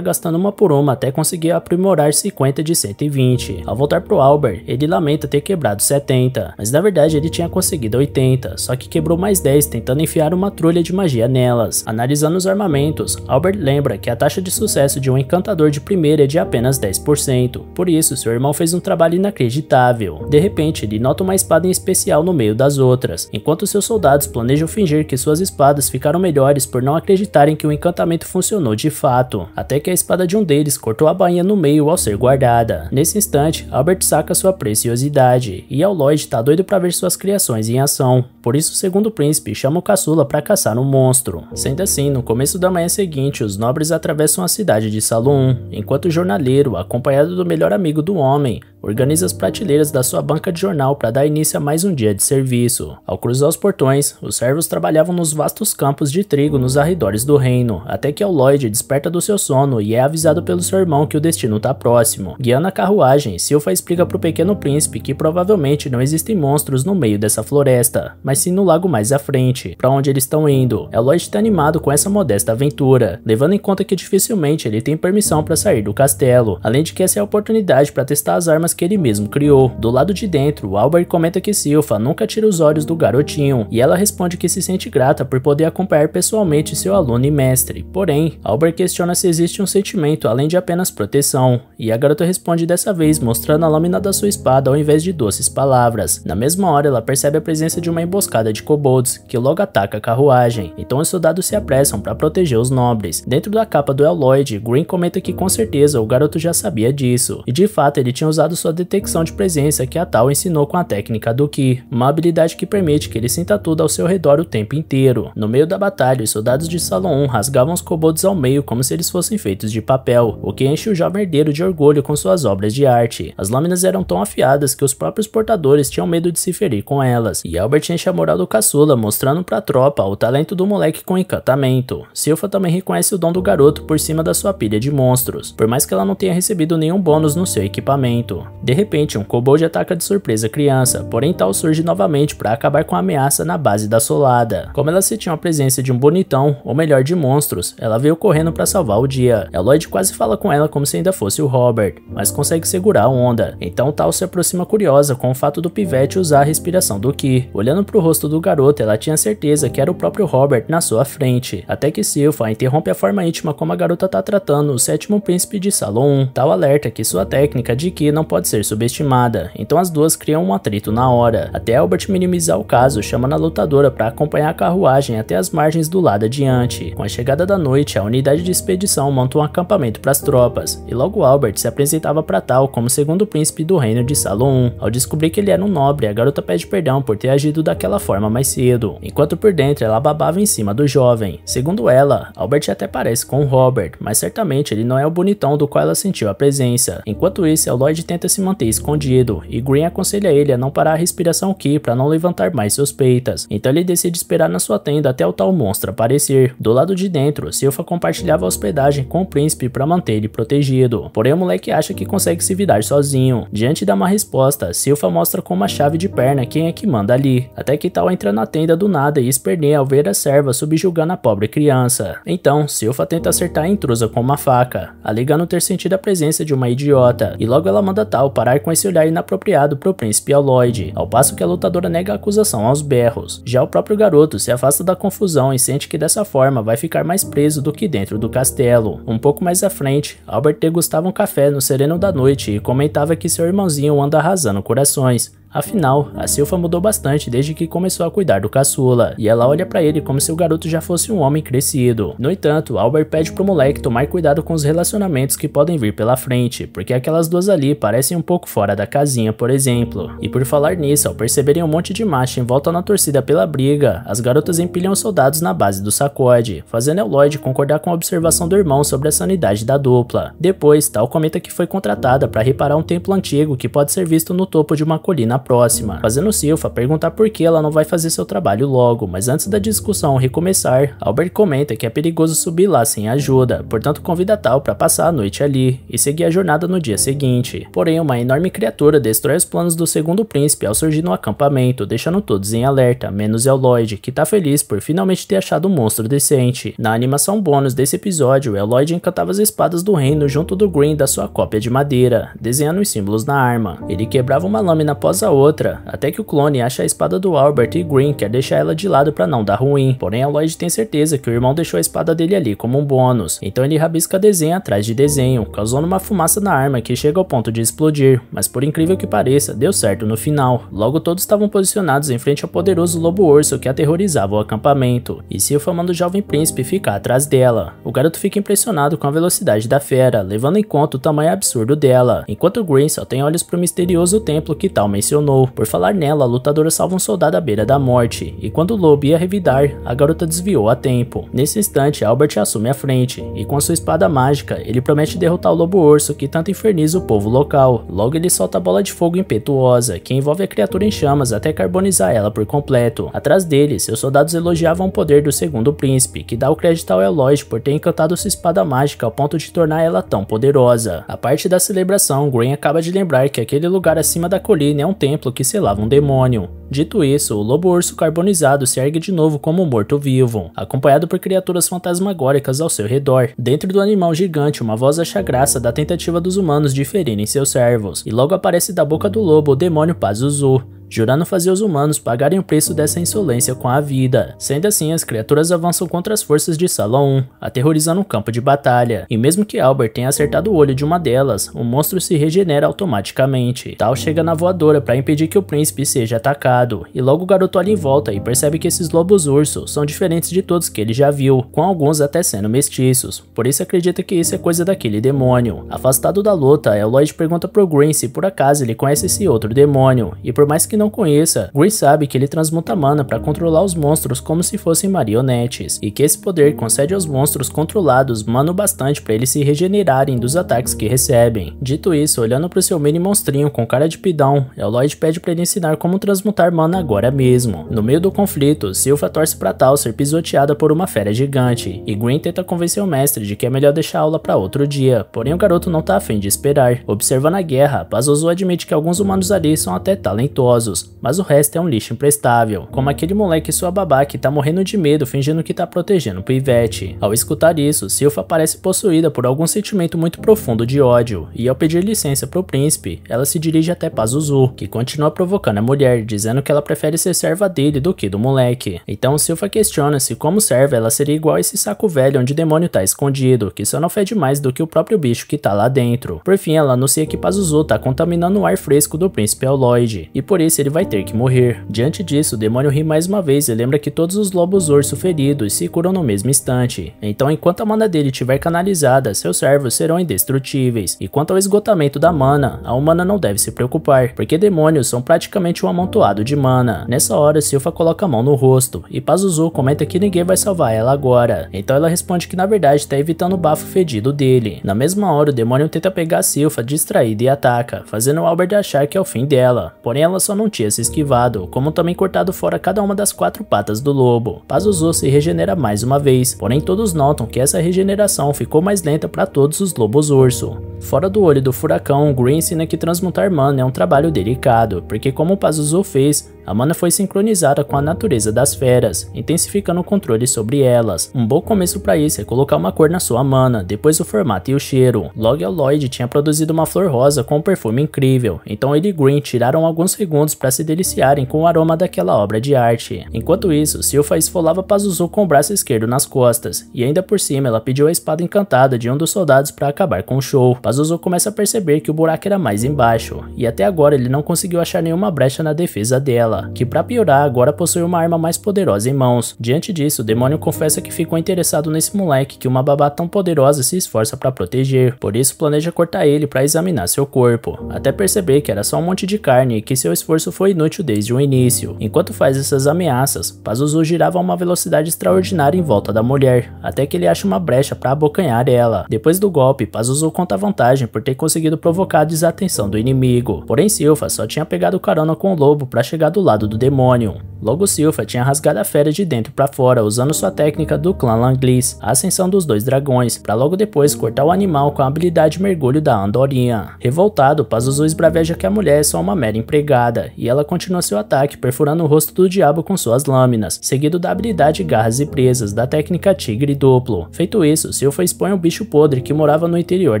gastando uma por uma até conseguir aprimorar 50 de 120. Ao voltar pro Albert, ele lamenta ter quebrado 70, mas na verdade ele tinha conseguido 80, só que quebrou mais 10 tentando enfiar uma trulha de magia nelas. Analisando os armamentos, Albert lembra que a taxa de sucesso de um encantador de primeira é de apenas 10%, por isso seu irmão fez um trabalho inacreditável. De repente, ele nota uma espada em especial no meio das outras, enquanto seus soldados planejam fingir que suas espadas ficaram melhores por não acreditarem que o encantamento funcionou de fato, até que a espada de um deles cortou a bainha no meio ao ser guardada. Nesse instante, Albert saca sua preciosidade, e Eloy tá doido para ver suas criações em ação, por isso o segundo príncipe chama o caçula para caçar um monstro. Sendo assim, no começo da manhã seguinte, os nobres atravessam a cidade de Saloon, enquanto o jornaleiro, acompanhado do melhor amigo do homem, organiza as prateleiras da sua banca de jornal para dar início a mais um dia de serviço. Ao cruzar os portões, os servos trabalhavam nos vastos campos de trigo nos arredores do reino, até que Eloy desperta do seu sono e é avisado pelo seu irmão que o destino tá próximo. Guiando a carruagem, Silpha explica pro pequeno príncipe que provavelmente não existem monstros no meio dessa floresta, mas sim no lago mais à frente, para onde eles estão indo. Eloy está animado com essa modesta aventura, levando em conta que dificilmente ele tem permissão para sair do castelo, além de que essa é a oportunidade para testar as armas que ele mesmo criou. Do lado de dentro, Albert comenta que Silpha nunca tira os olhos do garotinho, e ela responde que se sente grata por poder acompanhar pessoalmente seu aluno e mestre. Porém, Albert questiona se existe um sentimento além de apenas proteção, e a garota responde dessa vez mostrando a lâmina da sua espada ao invés de doces palavras. Na mesma hora, ela percebe a presença de uma emboscada de kobolds, que logo ataca a carruagem, então os soldados se apressam para proteger os nobres. Dentro da capa do Eloy, Green comenta que com certeza o garoto já sabia disso, e de fato ele tinha usado sua detecção de presença que a Tal ensinou com a técnica do Ki, uma habilidade que permite que ele sinta tudo ao seu redor o tempo inteiro. No meio da batalha, os soldados de Saloon rasgavam os kobolds ao meio como se eles fossem feitos de papel, o que enche o jovem herdeiro de orgulho com suas obras de arte. As lâminas eram tão afiadas que os próprios portadores tinham medo de se ferir com elas, e Albert enche a moral do caçula, mostrando pra tropa o talento do moleque com encantamento. Silpha também reconhece o dom do garoto por cima da sua pilha de monstros, por mais que ela não tenha recebido nenhum bônus no seu equipamento. De repente, um kobold ataca de surpresa a criança, porém Tal surge novamente para acabar com a ameaça na base da solada. Como ela sentiu a presença de um bonitão, ou melhor de monstros, ela veio correndo para salvar o dia. Eloy quase fala com ela como se ainda fosse o Robert, mas consegue segurar a onda. Então Tal se aproxima curiosa com o fato do pivete usar a respiração do Ki. Olhando pro rosto do garoto, ela tinha certeza que era o próprio Robert na sua frente, até que Silpha interrompe a forma íntima como a garota tá tratando o sétimo príncipe de Saloon. Tal alerta que sua técnica de Ki não pode pode ser subestimada, então as duas criam um atrito na hora, até Albert minimizar o caso, chamando a lutadora para acompanhar a carruagem até as margens do lado adiante. Com a chegada da noite, a unidade de expedição monta um acampamento para as tropas, e logo Albert se apresentava para tal como segundo príncipe do reino de Salon. Ao descobrir que ele era um nobre, a garota pede perdão por ter agido daquela forma mais cedo, enquanto por dentro ela babava em cima do jovem. Segundo ela, Albert até parece com o Robert, mas certamente ele não é o bonitão do qual ela sentiu a presença. Enquanto isso, Lloyd tenta se manter escondido, e Green aconselha ele a não parar a respiração Ki para não levantar mais suspeitas, então ele decide esperar na sua tenda até o tal monstro aparecer. Do lado de dentro, Silpha compartilhava a hospedagem com o príncipe para manter ele protegido, porém o moleque acha que consegue se virar sozinho. Diante da má resposta, Silpha mostra com uma chave de perna quem é que manda ali, até que tal entra na tenda do nada e esperneia ao ver a serva subjugando a pobre criança. Então, Silpha tenta acertar a intrusa com uma faca, alegando ter sentido a presença de uma idiota, e logo ela manda tal parar com esse olhar inapropriado pro príncipe Lloyd, ao passo que a lutadora nega a acusação aos berros. Já o próprio garoto se afasta da confusão e sente que dessa forma vai ficar mais preso do que dentro do castelo. Um pouco mais à frente, Albert degustava um café no sereno da noite e comentava que seu irmãozinho anda arrasando corações. Afinal, a Silpha mudou bastante desde que começou a cuidar do caçula, e ela olha pra ele como se o garoto já fosse um homem crescido. No entanto, Albert pede pro moleque tomar cuidado com os relacionamentos que podem vir pela frente, porque aquelas duas ali parecem um pouco fora da casinha, por exemplo. E por falar nisso, ao perceberem um monte de macho em volta na torcida pela briga, as garotas empilham os soldados na base do sacode, fazendo Lloyd concordar com a observação do irmão sobre a sanidade da dupla. Depois, Tal comenta que foi contratada para reparar um templo antigo que pode ser visto no topo de uma colina próxima, fazendo Silpha perguntar por que ela não vai fazer seu trabalho logo, mas antes da discussão recomeçar, Albert comenta que é perigoso subir lá sem ajuda, portanto convida Tal para passar a noite ali e seguir a jornada no dia seguinte. Porém, uma enorme criatura destrói os planos do segundo príncipe ao surgir no acampamento, deixando todos em alerta, menos Lloyd, que tá feliz por finalmente ter achado um monstro decente. Na animação bônus desse episódio, Lloyd encantava as espadas do reino junto do Green da sua cópia de madeira, desenhando os símbolos na arma. Ele quebrava uma lâmina após a outra, até que o clone acha a espada do Albert e Green quer deixar ela de lado para não dar ruim. Porém, Lloyd tem certeza que o irmão deixou a espada dele ali como um bônus, então ele rabisca desenho atrás de desenho, causando uma fumaça na arma que chega ao ponto de explodir, mas por incrível que pareça, deu certo no final. Logo todos estavam posicionados em frente ao poderoso lobo-urso que aterrorizava o acampamento, e Silpha manda o jovem príncipe ficar atrás dela. O garoto fica impressionado com a velocidade da fera, levando em conta o tamanho absurdo dela, enquanto Green só tem olhos pro misterioso templo que Tal mencionou. Por falar nela, a lutadora salva um soldado à beira da morte, e quando o lobo ia revidar, a garota desviou a tempo. Nesse instante, Albert assume a frente, e com sua espada mágica, ele promete derrotar o lobo-urso que tanto inferniza o povo local. Logo ele solta a bola de fogo impetuosa, que envolve a criatura em chamas até carbonizar ela por completo. Atrás dele, seus soldados elogiavam o poder do segundo príncipe, que dá o crédito ao Lloyd por ter encantado sua espada mágica ao ponto de tornar ela tão poderosa. A parte da celebração, Green acaba de lembrar que aquele lugar acima da colina é um templo que selava um demônio. Dito isso, o lobo-urso carbonizado se ergue de novo como um morto-vivo, acompanhado por criaturas fantasmagóricas ao seu redor. Dentro do animal gigante, uma voz acha graça da tentativa dos humanos de ferirem seus servos, e logo aparece da boca do lobo o demônio Pazuzu, jurando fazer os humanos pagarem o preço dessa insolência com a vida. Sendo assim, as criaturas avançam contra as forças de Salon, aterrorizando o campo de batalha, e mesmo que Albert tenha acertado o olho de uma delas, o monstro se regenera automaticamente. Tal chega na voadora para impedir que o príncipe seja atacado, e logo o garoto olha em volta e percebe que esses lobos-urso são diferentes de todos que ele já viu, com alguns até sendo mestiços, por isso acredita que isso é coisa daquele demônio. Afastado da luta, Lloyd pergunta pro Green se por acaso ele conhece esse outro demônio, e por mais que não conheça, Green sabe que ele transmuta mana para controlar os monstros como se fossem marionetes, e que esse poder concede aos monstros controlados mana o bastante para eles se regenerarem dos ataques que recebem. Dito isso, olhando pro seu mini monstrinho com cara de pidão, Lloyd pede para ele ensinar como transmutar mana agora mesmo. No meio do conflito, Silpha torce para Tal ser pisoteada por uma fera gigante, e Green tenta convencer o mestre de que é melhor deixar a aula para outro dia, porém o garoto não tá afim de esperar. Observando a guerra, Pazuzu admite que alguns humanos ali são até talentosos, mas o resto é um lixo imprestável, como aquele moleque e sua babá que tá morrendo de medo fingindo que tá protegendo o pivete. Ao escutar isso, Silpha parece possuída por algum sentimento muito profundo de ódio, e ao pedir licença pro príncipe, ela se dirige até Pazuzu, que continua provocando a mulher, dizendo falando que ela prefere ser serva dele do que do moleque. Então Silpha questiona se como serva ela seria igual a esse saco velho onde o demônio tá escondido, que só não fede mais do que o próprio bicho que tá lá dentro. Por fim, ela anuncia que Pazuzu tá contaminando o ar fresco do príncipe Aloyd, e por isso ele vai ter que morrer. Diante disso, o demônio ri mais uma vez e lembra que todos os lobos urso feridos se curam no mesmo instante. Então, enquanto a mana dele estiver canalizada, seus servos serão indestrutíveis. E quanto ao esgotamento da mana, a humana não deve se preocupar, porque demônios são praticamente um amontoado de mana. Nessa hora, Silpha coloca a mão no rosto, e Pazuzu comenta que ninguém vai salvar ela agora. Então ela responde que na verdade tá evitando o bafo fedido dele. Na mesma hora, o demônio tenta pegar Silpha distraída e ataca, fazendo Albert achar que é o fim dela. Porém, ela só não tinha se esquivado, como também cortado fora cada uma das 4 patas do lobo. Pazuzu se regenera mais uma vez, porém todos notam que essa regeneração ficou mais lenta para todos os lobos urso. Fora do olho do furacão, Green ensina que transmutar mana é um trabalho delicado, porque como o Pazuzu fez, a mana foi sincronizada com a natureza das feras, intensificando o controle sobre elas. Um bom começo para isso é colocar uma cor na sua mana, depois o formato e o cheiro. Logo, Aloyd tinha produzido uma flor rosa com um perfume incrível, então ele e Green tiraram alguns segundos para se deliciarem com o aroma daquela obra de arte. Enquanto isso, Silpha esfolava Pazuzu com o braço esquerdo nas costas, e ainda por cima ela pediu a espada encantada de um dos soldados para acabar com o show. Pazuzu começa a perceber que o buraco era mais embaixo, e até agora ele não conseguiu achar nenhuma brecha na defesa dela, que para piorar agora possui uma arma mais poderosa em mãos. Diante disso, o demônio confessa que ficou interessado nesse moleque que uma babá tão poderosa se esforça para proteger, por isso planeja cortar ele para examinar seu corpo, até perceber que era só um monte de carne e que seu esforço foi inútil desde o início. Enquanto faz essas ameaças, Pazuzu girava a uma velocidade extraordinária em volta da mulher, até que ele acha uma brecha para abocanhar ela. Depois do golpe, Pazuzu conta vantagem por ter conseguido provocar a desatenção do inimigo, porém Silpha só tinha pegado carona com o lobo para chegar do lado do demônio. Logo Silpha tinha rasgado a fera de dentro para fora usando sua técnica do clã Langlis, a ascensão dos 2 dragões, para logo depois cortar o animal com a habilidade mergulho da andorinha. Revoltado, Pazuzu esbraveja que a mulher é só uma mera empregada, e ela continua seu ataque perfurando o rosto do diabo com suas lâminas, seguido da habilidade garras e presas da técnica tigre duplo. Feito isso, Silpha expõe um bicho podre que morava no interior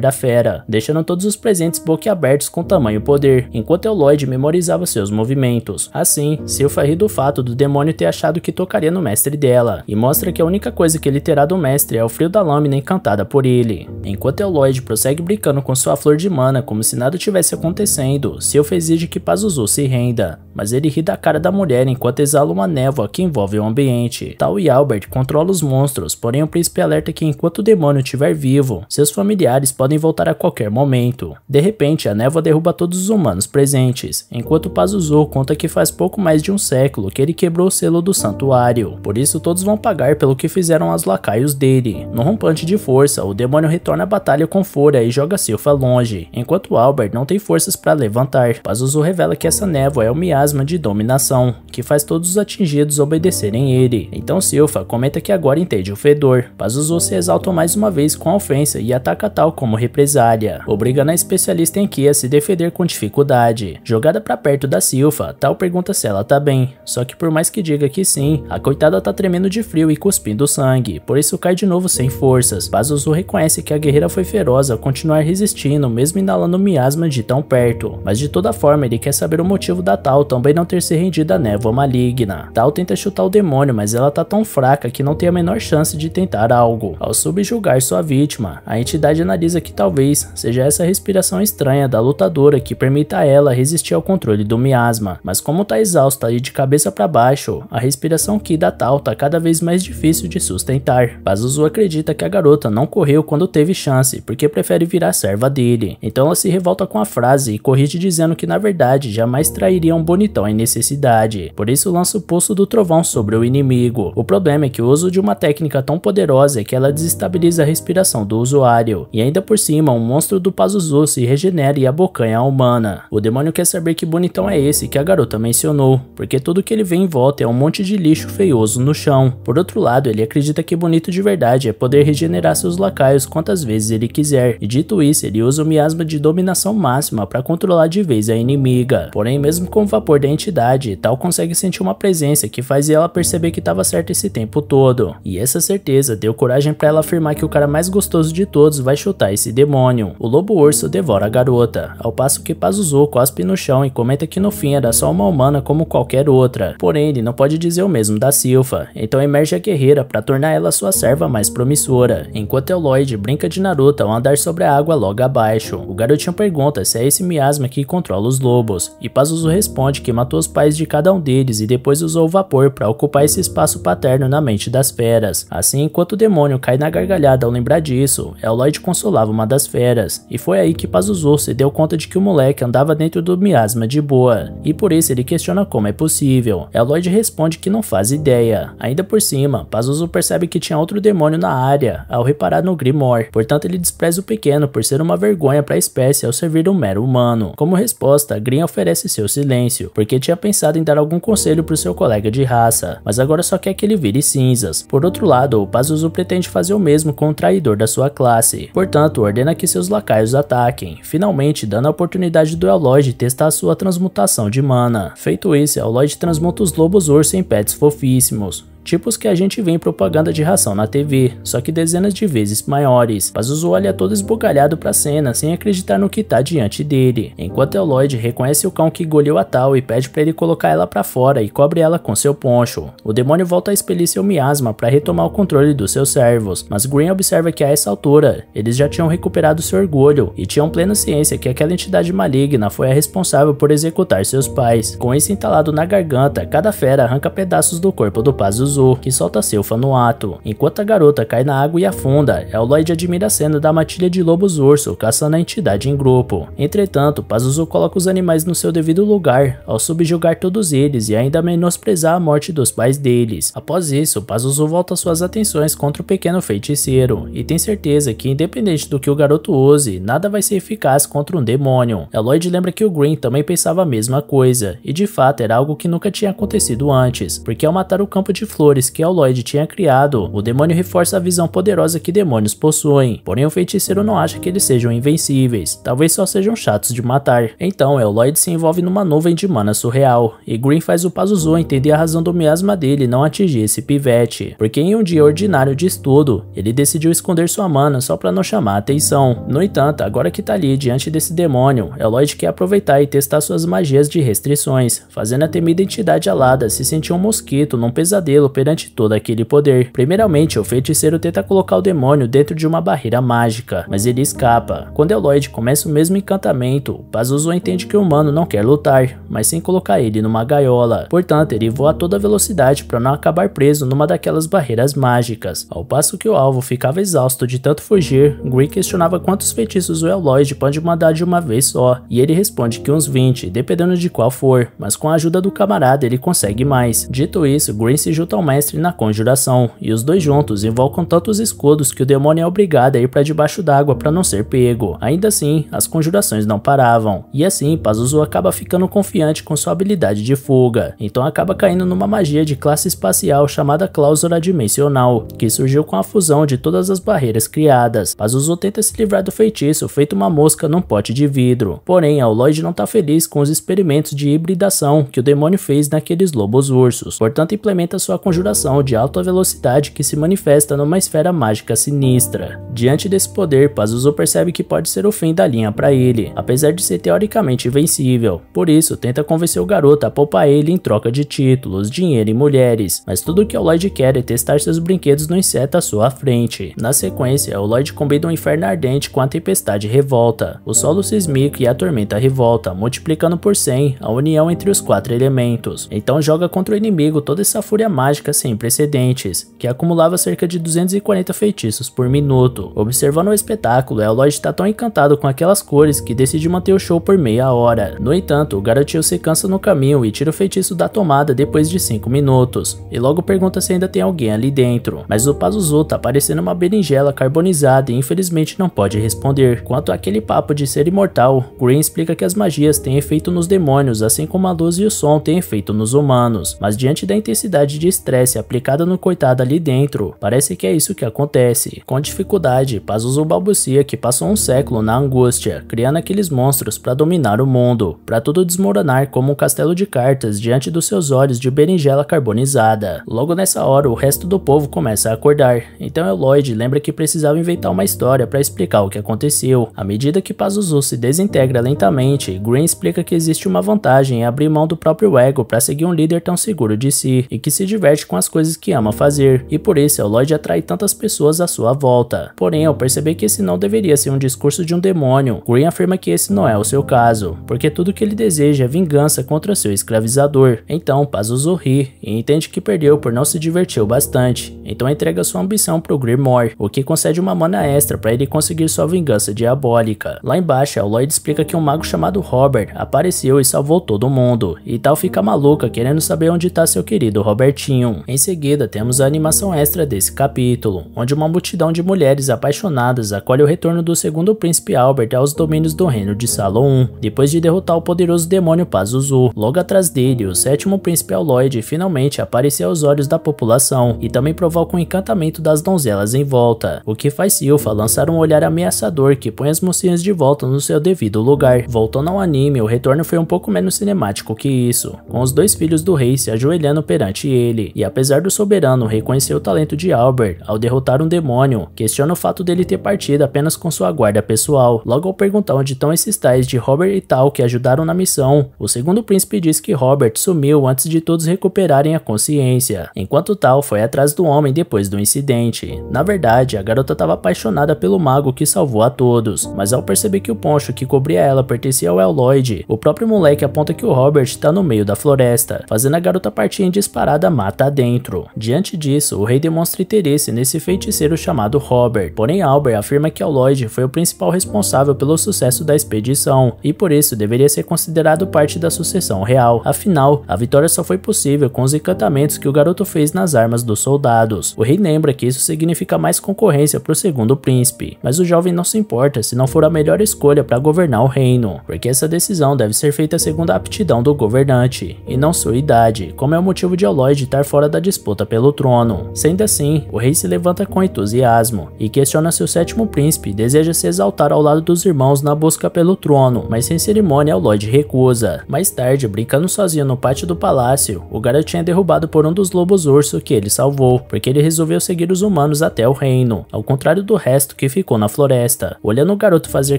da fera, deixando todos os presentes boquiabertos com tamanho poder, enquanto Aloyd memorizava seus movimentos. Assim, Silpha ri do fato do demônio ter achado que tocaria no mestre dela, e mostra que a única coisa que ele terá do mestre é o frio da lâmina encantada por ele. Enquanto Aloyd prossegue brincando com sua flor de mana como se nada tivesse acontecendo, Silpha exige que Pazuzu se renda, mas ele ri da cara da mulher enquanto exala uma névoa que envolve o ambiente. Tal e Albert controla os monstros, porém o príncipe alerta que enquanto o demônio estiver vivo, seus familiares podem voltar a qualquer momento. De repente, a névoa derruba todos os humanos presentes, enquanto Pazuzu conta que faz pouco mais de um século que ele quebrou o selo do santuário, por isso todos vão pagar pelo que fizeram aos lacaios dele. No rompante de força, o demônio retorna à batalha com fúria e joga Silpha longe, enquanto Albert não tem forças para levantar. Pazuzu revela que essa névoa é o miasma de dominação, que faz todos os atingidos obedecerem ele. Então Silpha comenta que agora entende o fedor. Pazuzu se exalta mais uma vez com a ofensa e ataca Tal como represália, obrigando a especialista em Ki a se defender com dificuldade. Jogada para perto da Silpha, Tal pergunta se ela tá bem, só que por mais que diga que sim, a coitada tá tremendo de frio e cuspindo sangue, por isso cai de novo sem forças. Pazuzu reconhece que a guerreira foi feroz ao continuar resistindo, mesmo inalando miasma de tão perto, mas de toda forma ele quer saber o motivo da Tal também não ter se rendido à névoa maligna. Tal tenta chutar o demônio, mas ela tá tão fraca que não tem a menor chance de tentar algo. Ao subjugar sua vítima, a entidade analisa que talvez seja essa respiração estranha da lutadora que permita a ela resistir ao controle do miasma, mas como tá exausta e de cabeça para baixo, a respiração Ki da Tal tá cada vez mais difícil de sustentar. Pazuzu acredita que a garota não correu quando teve chance, porque prefere virar serva dele. Então ela se revolta com a frase e corrige dizendo que na verdade jamais trairia um bonitão em necessidade. Por isso lança o pulso do trovão sobre o inimigo. O problema é que o uso de uma técnica tão poderosa é que ela desestabiliza a respiração do usuário. E ainda por cima, um monstro do Pazuzu se regenera e abocanha a humana. O demônio quer saber que bonitão é esse que a garota mencionou, porque tudo que ele vê em volta é um monte de lixo feioso no chão. Por outro lado, ele acredita que bonito de verdade é poder regenerar seus lacaios quantas vezes ele quiser, e dito isso, ele usa o miasma de dominação máxima para controlar de vez a inimiga. Porém, mesmo com o vapor da entidade, Tal consegue sentir uma presença que faz ela perceber que estava certa esse tempo todo. E essa certeza deu coragem para ela afirmar que o cara mais gostoso de todos vai chutar esse demônio. demônio. O lobo urso devora a garota, ao passo que Pazuzu cospe no chão e comenta que no fim era só uma humana como qualquer outra. Porém, ele não pode dizer o mesmo da Silpha, então emerge a guerreira para tornar ela sua serva mais promissora, enquanto Lloyd brinca de Naruto ao andar sobre a água logo abaixo. O garotinho pergunta se é esse miasma que controla os lobos, e Pazuzu responde que matou os pais de cada um deles e depois usou o vapor para ocupar esse espaço paterno na mente das feras. Assim, enquanto o demônio cai na gargalhada ao lembrar disso, Lloyd consolava uma das feras, e foi aí que Pazuzu se deu conta de que o moleque andava dentro do miasma de boa, e por isso ele questiona como é possível. Lloyd responde que não faz ideia. Ainda por cima, Pazuzu percebe que tinha outro demônio na área ao reparar no Grimoire, portanto ele despreza o pequeno por ser uma vergonha para a espécie ao servir um mero humano. Como resposta, Green oferece seu silêncio, porque tinha pensado em dar algum conselho para o seu colega de raça, mas agora só quer que ele vire cinzas. Por outro lado, Pazuzu pretende fazer o mesmo com o traidor da sua classe, portanto ordena que seus lacaios ataquem, finalmente dando a oportunidade do Lloyd testar sua transmutação de mana. Feito isso, Lloyd transmuta os lobos urso em pets fofíssimos, tipos que a gente vê em propaganda de ração na TV, só que dezenas de vezes maiores. Pazuzu olha todo esbugalhado pra cena, sem acreditar no que tá diante dele, enquanto Lloyd reconhece o cão que engoliu a tal e pede pra ele colocar ela pra fora e cobre ela com seu poncho. O demônio volta a expelir seu miasma pra retomar o controle dos seus servos, mas Green observa que a essa altura, eles já tinham recuperado seu orgulho e tinham plena ciência que aquela entidade maligna foi a responsável por executar seus pais. Com isso entalado na garganta, cada fera arranca pedaços do corpo do Pazuzu, que solta Silpha no ato. Enquanto a garota cai na água e afunda, Lloyd admira a cena da matilha de lobos urso caçando a entidade em grupo. Entretanto, Pazuzu coloca os animais no seu devido lugar, ao subjugar todos eles e ainda menosprezar a morte dos pais deles. Após isso, Pazuzu volta suas atenções contra o pequeno feiticeiro, e tem certeza que independente do que o garoto use, nada vai ser eficaz contra um demônio. Lloyd lembra que o Green também pensava a mesma coisa, e de fato era algo que nunca tinha acontecido antes, porque ao matar o campo de flores que Lloyd tinha criado, o demônio reforça a visão poderosa que demônios possuem. Porém, o feiticeiro não acha que eles sejam invencíveis, talvez só sejam chatos de matar. Então, Lloyd se envolve numa nuvem de mana surreal, e Green faz o Pazuzu entender a razão do miasma dele não atingir esse pivete, porque em um dia ordinário de estudo, ele decidiu esconder sua mana só pra não chamar a atenção. No entanto, agora que tá ali diante desse demônio, Lloyd quer aproveitar e testar suas magias de restrições, fazendo a temida entidade alada se sentir um mosquito num pesadelo perante todo aquele poder. Primeiramente, o feiticeiro tenta colocar o demônio dentro de uma barreira mágica, mas ele escapa. Quando Lloyd começa o mesmo encantamento, Pazuzu entende que o humano não quer lutar, mas sim colocar ele numa gaiola. Portanto, ele voa a toda velocidade para não acabar preso numa daquelas barreiras mágicas. Ao passo que o alvo ficava exausto de tanto fugir, Green questionava quantos feitiços o Lloyd pode mandar de uma vez só, e ele responde que uns 20, dependendo de qual for, mas com a ajuda do camarada ele consegue mais. Dito isso, Green se junta ao mestre na conjuração, e os dois juntos invocam tantos escudos que o demônio é obrigado a ir para debaixo d'água para não ser pego. Ainda assim, as conjurações não paravam, e assim Pazuzu acaba ficando confiante com sua habilidade de fuga, então acaba caindo numa magia de classe espacial chamada Cláusula Dimensional, que surgiu com a fusão de todas as barreiras criadas. Pazuzu tenta se livrar do feitiço feito uma mosca num pote de vidro, porém Lloyd não tá feliz com os experimentos de hibridação que o demônio fez naqueles lobos ursos, portanto implementa sua conjuração de alta velocidade que se manifesta numa esfera mágica sinistra. Diante desse poder, Pazuzu percebe que pode ser o fim da linha para ele, apesar de ser teoricamente invencível. Por isso, tenta convencer o garoto a poupar ele em troca de títulos, dinheiro e mulheres, mas tudo que o Lloyd quer é testar seus brinquedos no inseto à sua frente. Na sequência, o Lloyd combina um inferno ardente com a tempestade revolta, o solo sísmico e a tormenta revolta, multiplicando por 100 a união entre os 4 elementos. Então joga contra o inimigo toda essa fúria mágica sem precedentes, que acumulava cerca de 240 feitiços por minuto. Observando o espetáculo, Lloyd está tão encantado com aquelas cores que decide manter o show por meia hora. No entanto, o garotinho se cansa no caminho e tira o feitiço da tomada depois de 5 minutos, e logo pergunta se ainda tem alguém ali dentro, mas o Pazuzu tá parecendo uma berinjela carbonizada e infelizmente não pode responder. Quanto àquele papo de ser imortal, Green explica que as magias têm efeito nos demônios, assim como a luz e o som têm efeito nos humanos, mas diante da intensidade de estresse estresse aplicada no coitado ali dentro. Parece que é isso que acontece. Com dificuldade, Pazuzu balbucia que passou um século na angústia, criando aqueles monstros para dominar o mundo, para tudo desmoronar como um castelo de cartas diante dos seus olhos de berinjela carbonizada. Logo nessa hora, o resto do povo começa a acordar, então Eloyd lembra que precisava inventar uma história para explicar o que aconteceu. À medida que Pazuzu se desintegra lentamente, Green explica que existe uma vantagem em abrir mão do próprio ego para seguir um líder tão seguro de si, e que se diverte com as coisas que ama fazer, e por isso Eloyd atrai tantas pessoas à sua volta. Porém, ao perceber que esse não deveria ser um discurso de um demônio, Green afirma que esse não é o seu caso, porque tudo que ele deseja é vingança contra seu escravizador. Então Pazuzu ri e entende que perdeu por não se divertir o bastante, então entrega sua ambição pro Grimoire, o que concede uma mana extra para ele conseguir sua vingança diabólica. Lá embaixo, Lloyd explica que um mago chamado Robert apareceu e salvou todo mundo, e Tal fica maluca querendo saber onde tá seu querido Robertinho. Em seguida, temos a animação extra desse capítulo, onde uma multidão de mulheres apaixonadas acolhe o retorno do segundo príncipe Albert aos domínios do reino de Salon, depois de derrotar o poderoso demônio Pazuzu. Logo atrás dele, o sétimo príncipe Lloyd finalmente apareceu aos olhos da população e também provoca um encantamento das donzelas em volta, o que faz Silpha lançar um olhar ameaçador que põe as mocinhas de volta no seu devido lugar. Voltando ao anime, o retorno foi um pouco menos cinemático que isso, com os dois filhos do rei se ajoelhando perante ele, e apesar do soberano reconhecer o talento de Albert ao derrotar um demônio, questiona o fato dele ter partido apenas com sua guarda pessoal. Logo ao perguntar onde estão esses tais de Robert e Tal que ajudaram na missão, o segundo príncipe diz que Robert sumiu antes de todos recuperarem a consciência, enquanto Tal foi atrás do homem depois do incidente. Na verdade, a garota estava apaixonada pelo mago que salvou a todos, mas ao perceber que o poncho que cobria ela pertencia ao Lloyd, o próprio moleque aponta que o Robert está no meio da floresta, fazendo a garota partir em disparada mata adentro. Diante disso, o rei demonstra interesse nesse feiticeiro chamado Robert, porém Albert afirma que Lloyd foi o principal responsável pelo sucesso da expedição, e por isso deveria ser considerado parte da sucessão real. Afinal, a vitória só foi possível com os encantamentos que o garoto fez nas armas dos soldados. O rei lembra que isso significa mais concorrência para o segundo príncipe, mas o jovem não se importa se não for a melhor escolha para governar o reino, porque essa decisão deve ser feita segundo a aptidão do governante, e não sua idade, como é o motivo de Lloyd estar fora da disputa pelo trono. Sendo assim, o rei se levanta com entusiasmo, e questiona se o sétimo príncipe deseja se exaltar ao lado dos irmãos na busca pelo trono, mas sem cerimônia Lloyd recusa. Mais tarde, brincando sozinho no pátio do palácio, o garotinho é derrubado por um dos lobos urso que ele salvou, porque ele resolveu seguir os humanos até o reino, ao contrário do resto que ficou na floresta. Olhando o garoto fazer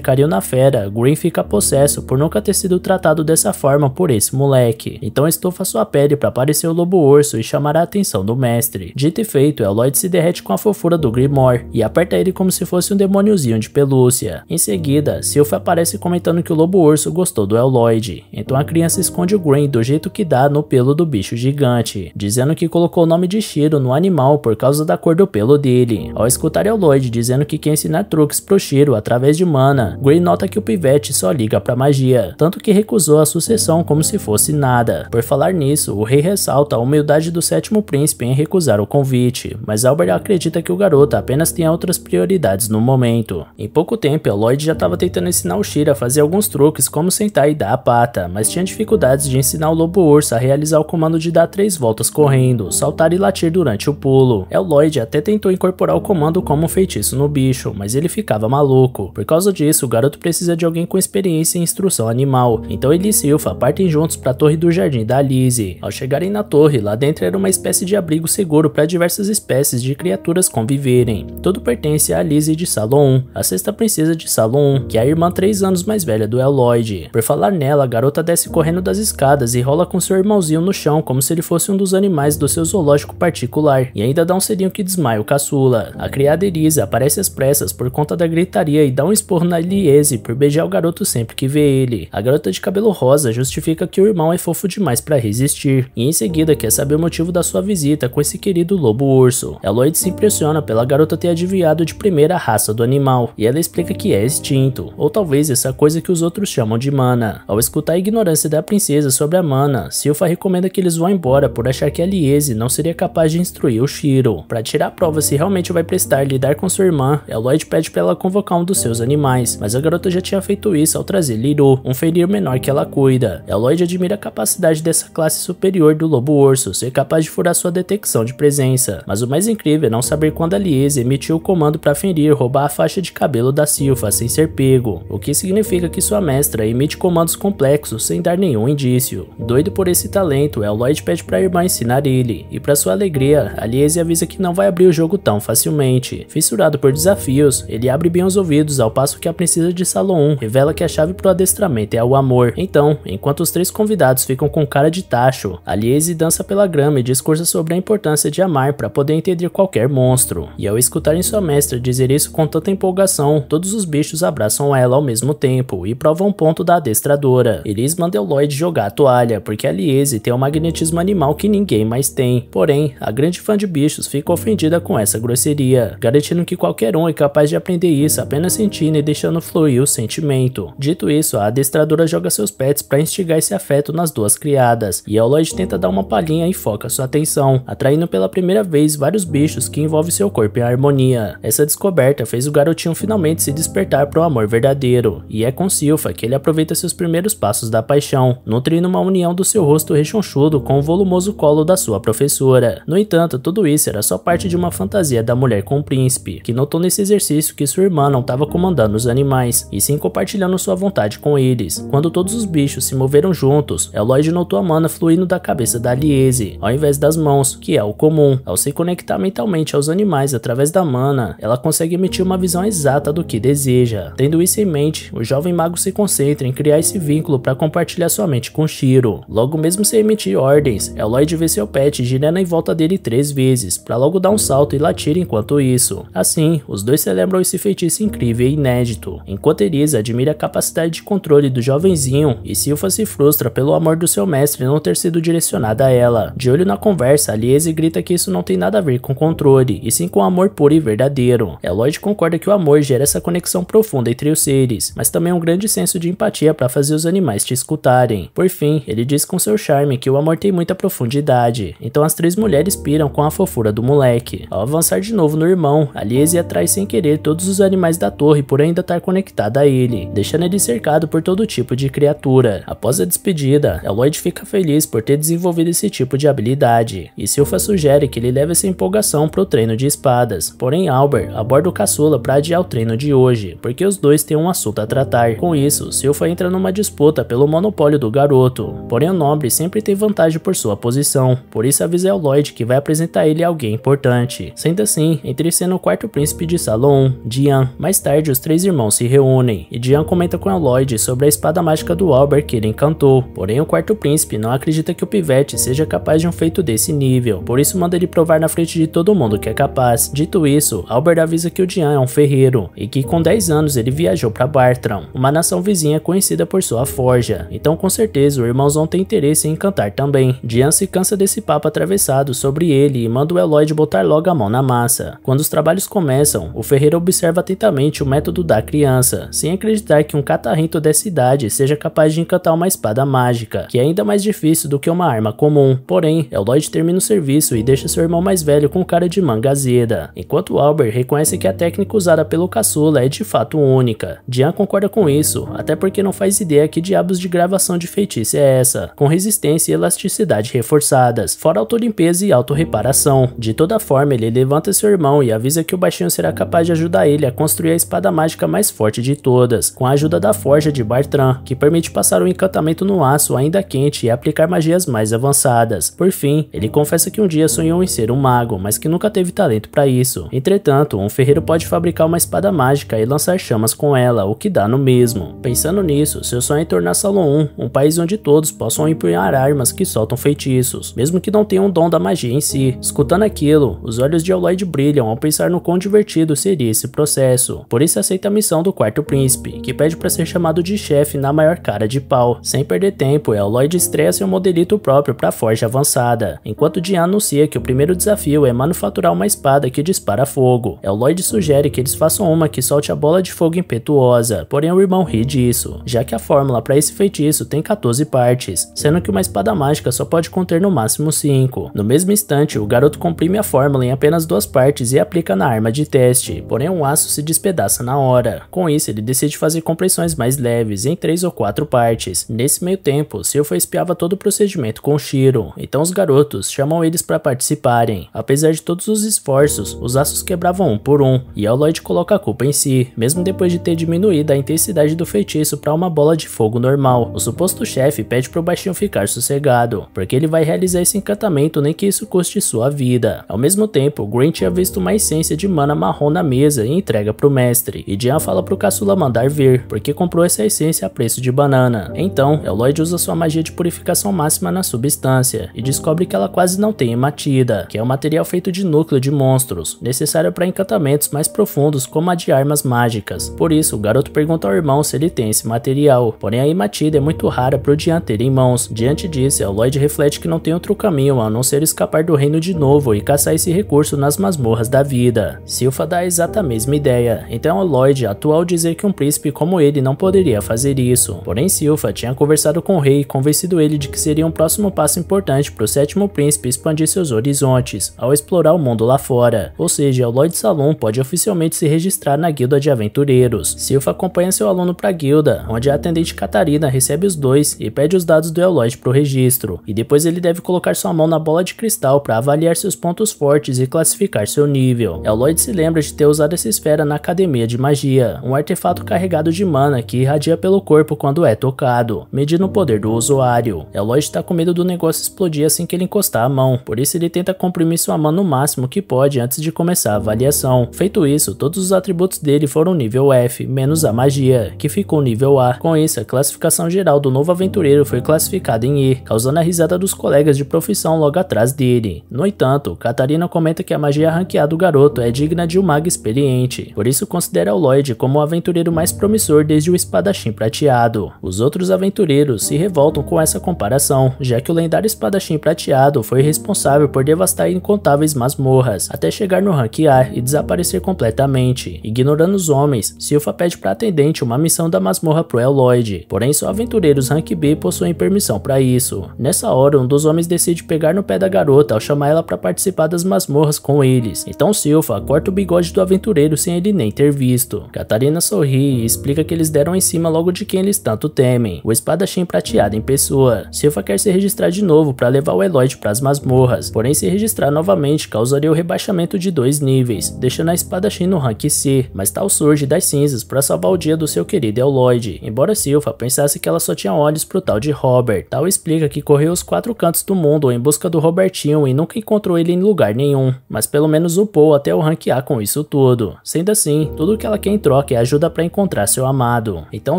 carinho na fera, Green fica possesso por nunca ter sido tratado dessa forma por esse moleque, então estufa sua pele para aparecer o lobo urso e chamar a atenção do mestre. Dito e feito, Lloyd se derrete com a fofura do Grimoire e aperta ele como se fosse um demôniozinho de pelúcia. Em seguida, Silpha aparece comentando que o lobo urso gostou do Lloyd, então a criança esconde o Green do jeito que dá no pelo do bicho gigante, dizendo que colocou o nome de Shiro no animal por causa da cor do pelo dele. Ao escutar Lloyd dizendo que quer ensinar truques pro Shiro através de mana, Green nota que o pivete só liga pra magia, tanto que recusou a sucessão como se fosse nada. Por falar nisso, o rei ressalta a humildade do sétimo príncipe em recusar o convite, mas Albert acredita que o garoto apenas tinha outras prioridades no momento. Em pouco tempo, Lloyd já estava tentando ensinar o Shiro a fazer alguns truques como sentar e dar a pata, mas tinha dificuldades de ensinar o lobo urso a realizar o comando de dar 3 voltas correndo, saltar e latir durante o pulo. Lloyd até tentou incorporar o comando como um feitiço no bicho, mas ele ficava maluco. Por causa disso, o garoto precisa de alguém com experiência em instrução animal, então ele e Silpha partem juntos para a torre do jardim da Lizzie. Ao chegarem na torre, lá dentro era uma espécie de abrigo seguro para diversas espécies de criaturas conviverem. Tudo pertence a Lizzie de Salon, a sexta princesa de Salon, que é a irmã 3 anos mais velha do Lloyd. Por falar nela, a garota desce correndo das escadas e rola com seu irmãozinho no chão como se ele fosse um dos animais do seu zoológico particular, e ainda dá um selinho que desmaia o caçula. A criada Elisa aparece às pressas por conta da gritaria e dá um esporro na Liese por beijar o garoto sempre que vê ele. A garota de cabelo rosa justifica que o irmão é fofo demais para resistir, e em seguida quer saber o motivo da sua visita com esse querido lobo urso. Lloyd se impressiona pela garota ter adivinhado de primeira a raça do animal, e ela explica que é extinto, ou talvez essa coisa que os outros chamam de mana. Ao escutar a ignorância da princesa sobre a mana, Silpha recomenda que eles vão embora por achar que a Liese não seria capaz de instruir o Shiro. Para tirar a prova se realmente vai prestar lidar com sua irmã, Lloyd pede para ela convocar um dos seus animais, mas a garota já tinha feito isso ao trazer Liru, um felino menor que ela cuida. Lloyd admira a capacidade dessa classe superior do lobo urso ser capaz capaz de furar sua detecção de presença. Mas o mais incrível é não saber quando a Liese emitiu o comando para Fenrir roubar a faixa de cabelo da Silpha sem ser pego, o que significa que sua mestra emite comandos complexos sem dar nenhum indício. Doido por esse talento, Lloyd pede para a irmã ensinar ele, e para sua alegria, a Liese avisa que não vai abrir o jogo tão facilmente. Fissurado por desafios, ele abre bem os ouvidos ao passo que a princesa de Salon revela que a chave pro adestramento é o amor. Então, enquanto os três convidados ficam com cara de tacho, a Liese dança pela grama e discursa sobre a importância de amar para poder entender qualquer monstro. E ao escutarem sua mestra dizer isso com tanta empolgação, todos os bichos abraçam ela ao mesmo tempo e provam um ponto da adestradora. Eles mandam Lloyd jogar a toalha, porque a Liese tem um magnetismo animal que ninguém mais tem. Porém, a grande fã de bichos fica ofendida com essa grosseria, garantindo que qualquer um é capaz de aprender isso apenas sentindo e deixando fluir o sentimento. Dito isso, a adestradora joga seus pets para instigar esse afeto nas duas criadas, e Lloyd tenta dar uma palhinha e foca sua atenção, atraindo pela primeira vez vários bichos que envolvem seu corpo em harmonia. Essa descoberta fez o garotinho finalmente se despertar para o amor verdadeiro, e é com Silpha que ele aproveita seus primeiros passos da paixão, nutrindo uma união do seu rosto rechonchudo com o volumoso colo da sua professora. No entanto, tudo isso era só parte de uma fantasia da mulher com o príncipe, que notou nesse exercício que sua irmã não estava comandando os animais, e sim compartilhando sua vontade com eles. Quando todos os bichos se moveram juntos, Lloyd notou a mana fluindo da cabeça da Liese, ao invés das mãos, que é o comum. Ao se conectar mentalmente aos animais através da mana, ela consegue emitir uma visão exata do que deseja. Tendo isso em mente, o jovem mago se concentra em criar esse vínculo para compartilhar sua mente com Shiro. Logo, mesmo sem emitir ordens, Lloyd vê seu pet girando em volta dele 3 vezes, para logo dar um salto e latir enquanto isso. Assim, os dois celebram esse feitiço incrível e inédito, enquanto Elisa admira a capacidade de controle do jovenzinho e Silpha se frustra pelo amor do seu mestre não ter sido direcionado a ela. De olho na conversa, a Liese grita que isso não tem nada a ver com controle, e sim com amor puro e verdadeiro. Lloyd concorda que o amor gera essa conexão profunda entre os seres, mas também um grande senso de empatia para fazer os animais te escutarem. Por fim, ele diz com seu charme que o amor tem muita profundidade, então as 3 mulheres piram com a fofura do moleque. Ao avançar de novo no irmão, a Liese atrai sem querer todos os animais da torre por ainda estar conectada a ele, deixando ele cercado por todo tipo de criatura. Após a despedida, Lloyd fica feliz por ter desenvolvido esse tipo de habilidade, e Silpha sugere que ele leve essa empolgação pro treino de espadas. Porém, Albert aborda o caçula para adiar o treino de hoje, porque os dois têm um assunto a tratar. Com isso, Silpha entra numa disputa pelo monopólio do garoto, porém o nobre sempre tem vantagem por sua posição, por isso avisa Lloyd que vai apresentar ele a alguém importante. Sendo assim, entra em cena o quarto príncipe de Salon, Dian. Mais tarde, os 3 irmãos se reúnem, e Dian comenta com Lloyd sobre a espada mágica do Albert que ele encantou. Porém, o quarto príncipe não acredita que o pivete seja capaz de um feito desse nível, por isso manda ele provar na frente de todo mundo que é capaz. Dito isso, Albert avisa que o Dian é um ferreiro, e que com 10 anos ele viajou para Bartram, uma nação vizinha conhecida por sua forja. Então com certeza o irmãozão tem interesse em encantar também. Dian se cansa desse papo atravessado sobre ele e manda o Lloyd botar logo a mão na massa. Quando os trabalhos começam, o ferreiro observa atentamente o método da criança, sem acreditar que um catarrento dessa idade seja capaz de encantar uma espada mágica, que é ainda mais difícil do que uma arma comum. Porém, Lloyd termina o serviço e deixa seu irmão mais velho com cara de manga azeda, enquanto Albert reconhece que a técnica usada pelo caçula é de fato única. Dian concorda com isso, até porque não faz ideia que diabos de gravação de feitiço é essa, com resistência e elasticidade reforçadas, fora autolimpeza e autorreparação. De toda forma, ele levanta seu irmão e avisa que o baixinho será capaz de ajudar ele a construir a espada mágica mais forte de todas, com a ajuda da forja de Bartram, que permite passar o encantamento no aço ainda quente e aplicar magias mais avançadas. Por fim, ele confessa que um dia sonhou em ser um mago, mas que nunca teve talento para isso. Entretanto, um ferreiro pode fabricar uma espada mágica e lançar chamas com ela, o que dá no mesmo. Pensando nisso, seu sonho é tornar Salon um país onde todos possam empunhar armas que soltam feitiços, mesmo que não tenham o dom da magia em si. Escutando aquilo, os olhos de Lloyd brilham ao pensar no quão divertido seria esse processo. Por isso aceita a missão do quarto príncipe, que pede para ser chamado de chefe na maior cara de pau. Sem perder tempo, Lloyd estreia seu modelito próprio para a forja avançada, enquanto Dian anuncia que o primeiro desafio é manufaturar uma espada que dispara fogo. Lloyd sugere que eles façam uma que solte a bola de fogo impetuosa, porém o irmão ri disso, já que a fórmula para esse feitiço tem 14 partes, sendo que uma espada mágica só pode conter no máximo 5. No mesmo instante, o garoto comprime a fórmula em apenas 2 partes e aplica na arma de teste, porém um aço se despedaça na hora. Com isso, ele decide fazer compressões mais leves em 3 ou 4 partes. Nesse meio tempo, Silpha espiava todo o procedimento com Shiro, então os garotos chamam eles para participarem. Apesar de todos os esforços, os aços quebravam um por um, e a Lloyd coloca a culpa em si, mesmo depois de ter diminuído a intensidade do feitiço para uma bola de fogo normal. O suposto chefe pede pro baixinho ficar sossegado, porque ele vai realizar esse encantamento nem que isso custe sua vida. Ao mesmo tempo, Green tinha visto uma essência de mana marrom na mesa e entrega pro mestre, e Jean fala pro caçula mandar vir, porque comprou essa essência a preço de banana. Então, Lloyd usa sua magia de purificação máxima na substância, e descobre que ela quase não tem hematida, que é um material feito de núcleo de monstros, necessário para encantamentos mais profundos como a de armas mágicas. Por isso, o garoto pergunta ao irmão se ele tem esse material, porém a hematida é muito rara pro Jean ter em mãos. Diante disso, Lloyd reflete que não tem outro caminho a não ser escapar do reino de novo e caçar esse recurso nas masmorras da vida. Silpha dá a exata mesma ideia, então Lloyd atua ao dizer que um príncipe como ele não poderia fazer isso. Porém, Silpha tinha conversado com o rei e convencido ele de que seria um próximo passo importante para o sétimo príncipe expandir seus horizontes, ao explorar o mundo lá fora. Ou seja, Lloyd Saloon pode oficialmente se registrar na guilda de aventureiros. Silpha acompanha seu aluno para a guilda, onde a atendente Catarina recebe os dois e pede os dados do Lloyd para o registro, e depois ele deve colocar sua mão na bola de cristal para avaliar seus pontos fortes e classificar seu nível. Lloyd se lembra de ter usado essa esfera na academia de magia, um artefato carregado de mana que irradia pelo corpo quando é tocado, medindo o poder do usuário. Lloyd está com medo do negócio explodir assim que ele encostar a mão, por isso ele tenta comprimir sua mão no máximo que pode antes de começar a avaliação. Feito isso, todos os atributos dele foram nível F, menos a magia, que ficou nível A. Com isso, a classificação geral do novo aventureiro foi classificada em E, causando a risada dos colegas de profissão logo atrás dele. No entanto, Catarina comenta que a magia ranqueada do garoto é digna de um mago experiente, por isso considera o Lloyd como o aventureiro mais promissor desde o espadachim prateado. Os outros aventureiros se revoltam com essa comparação, já que o lendário espadachim prateado foi responsável por devastar incontáveis masmorras, até chegar no rank A e desaparecer completamente. Ignorando os homens, Silpha pede para a atendente uma missão da masmorra pro Lloyd, porém só aventureiros rank B possuem permissão para isso. Nessa hora, um dos homens decide pegar no pé da garota ao chamar ela para participar das masmorras com eles. Então Silpha corta o bigode do aventureiro sem ele nem ter visto. Catarina sorri e explica que eles deram em cima logo de quem eles tanto temem, o espadachim prateado em pessoa. Silpha quer se registrar de novo para levar o Lloyd para as masmorras, porém se registrar novamente causaria o rebaixamento de 2 níveis, deixando a espadachim no rank C, mas Tal surge das cinzas para salvar o dia do seu querido Lloyd, embora Silpha pensasse que ela só tinha olhos pro tal de Robert. Tal explica que correu os 4 cantos do mundo em busca do Robertinho e nunca encontrou ele em lugar nenhum, mas pelo menos upou até o rank A com isso tudo. Sendo assim, tudo que ela quer em troca é ajuda para encontrar seu amado. Então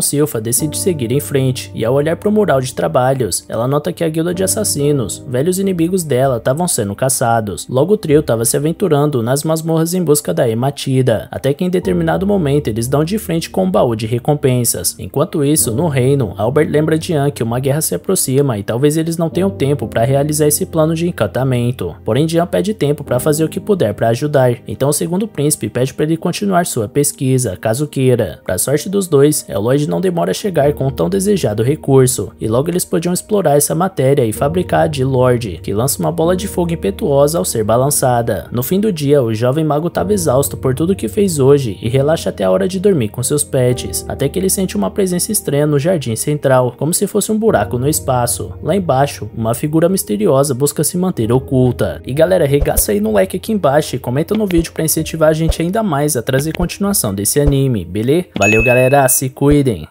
Silpha decide seguir em frente, e ao olhar pro mural de trabalhos, ela nota que a guilda de assassinos, velhos inimigos dela, estavam sendo caçados. Logo o trio estava se aventurando nas masmorras em busca da hematida, até que em determinado momento eles dão de frente com um baú de recompensas. Enquanto isso, no reino, Albert lembra de Jean que uma guerra se aproxima e talvez eles não tenham tempo para realizar esse plano de encantamento. Porém, Jean pede tempo para fazer o que puder para ajudar, então o segundo príncipe pede para ele continuar sua pesquisa, caso queira. Para sorte dos dois, Lloyd não demora a chegar com o tão desejado recurso, e logo eles podiam explorar essa matéria e fabricar a de Lorde, que lança uma bola de fogo impetuosa ao ser balançada. No fim do dia, o jovem mago estava exausto por tudo que fez hoje e relaxa até a hora de dormir com seus pets, até que ele sente uma presença estranha no jardim central, como se fosse um buraco no espaço. Lá embaixo, uma figura misteriosa busca se manter oculta. E galera, regaça aí no like aqui embaixo e comenta no vídeo para incentivar a gente ainda mais a trazer continuação desse anime, beleza? Valeu galera, se cuidem!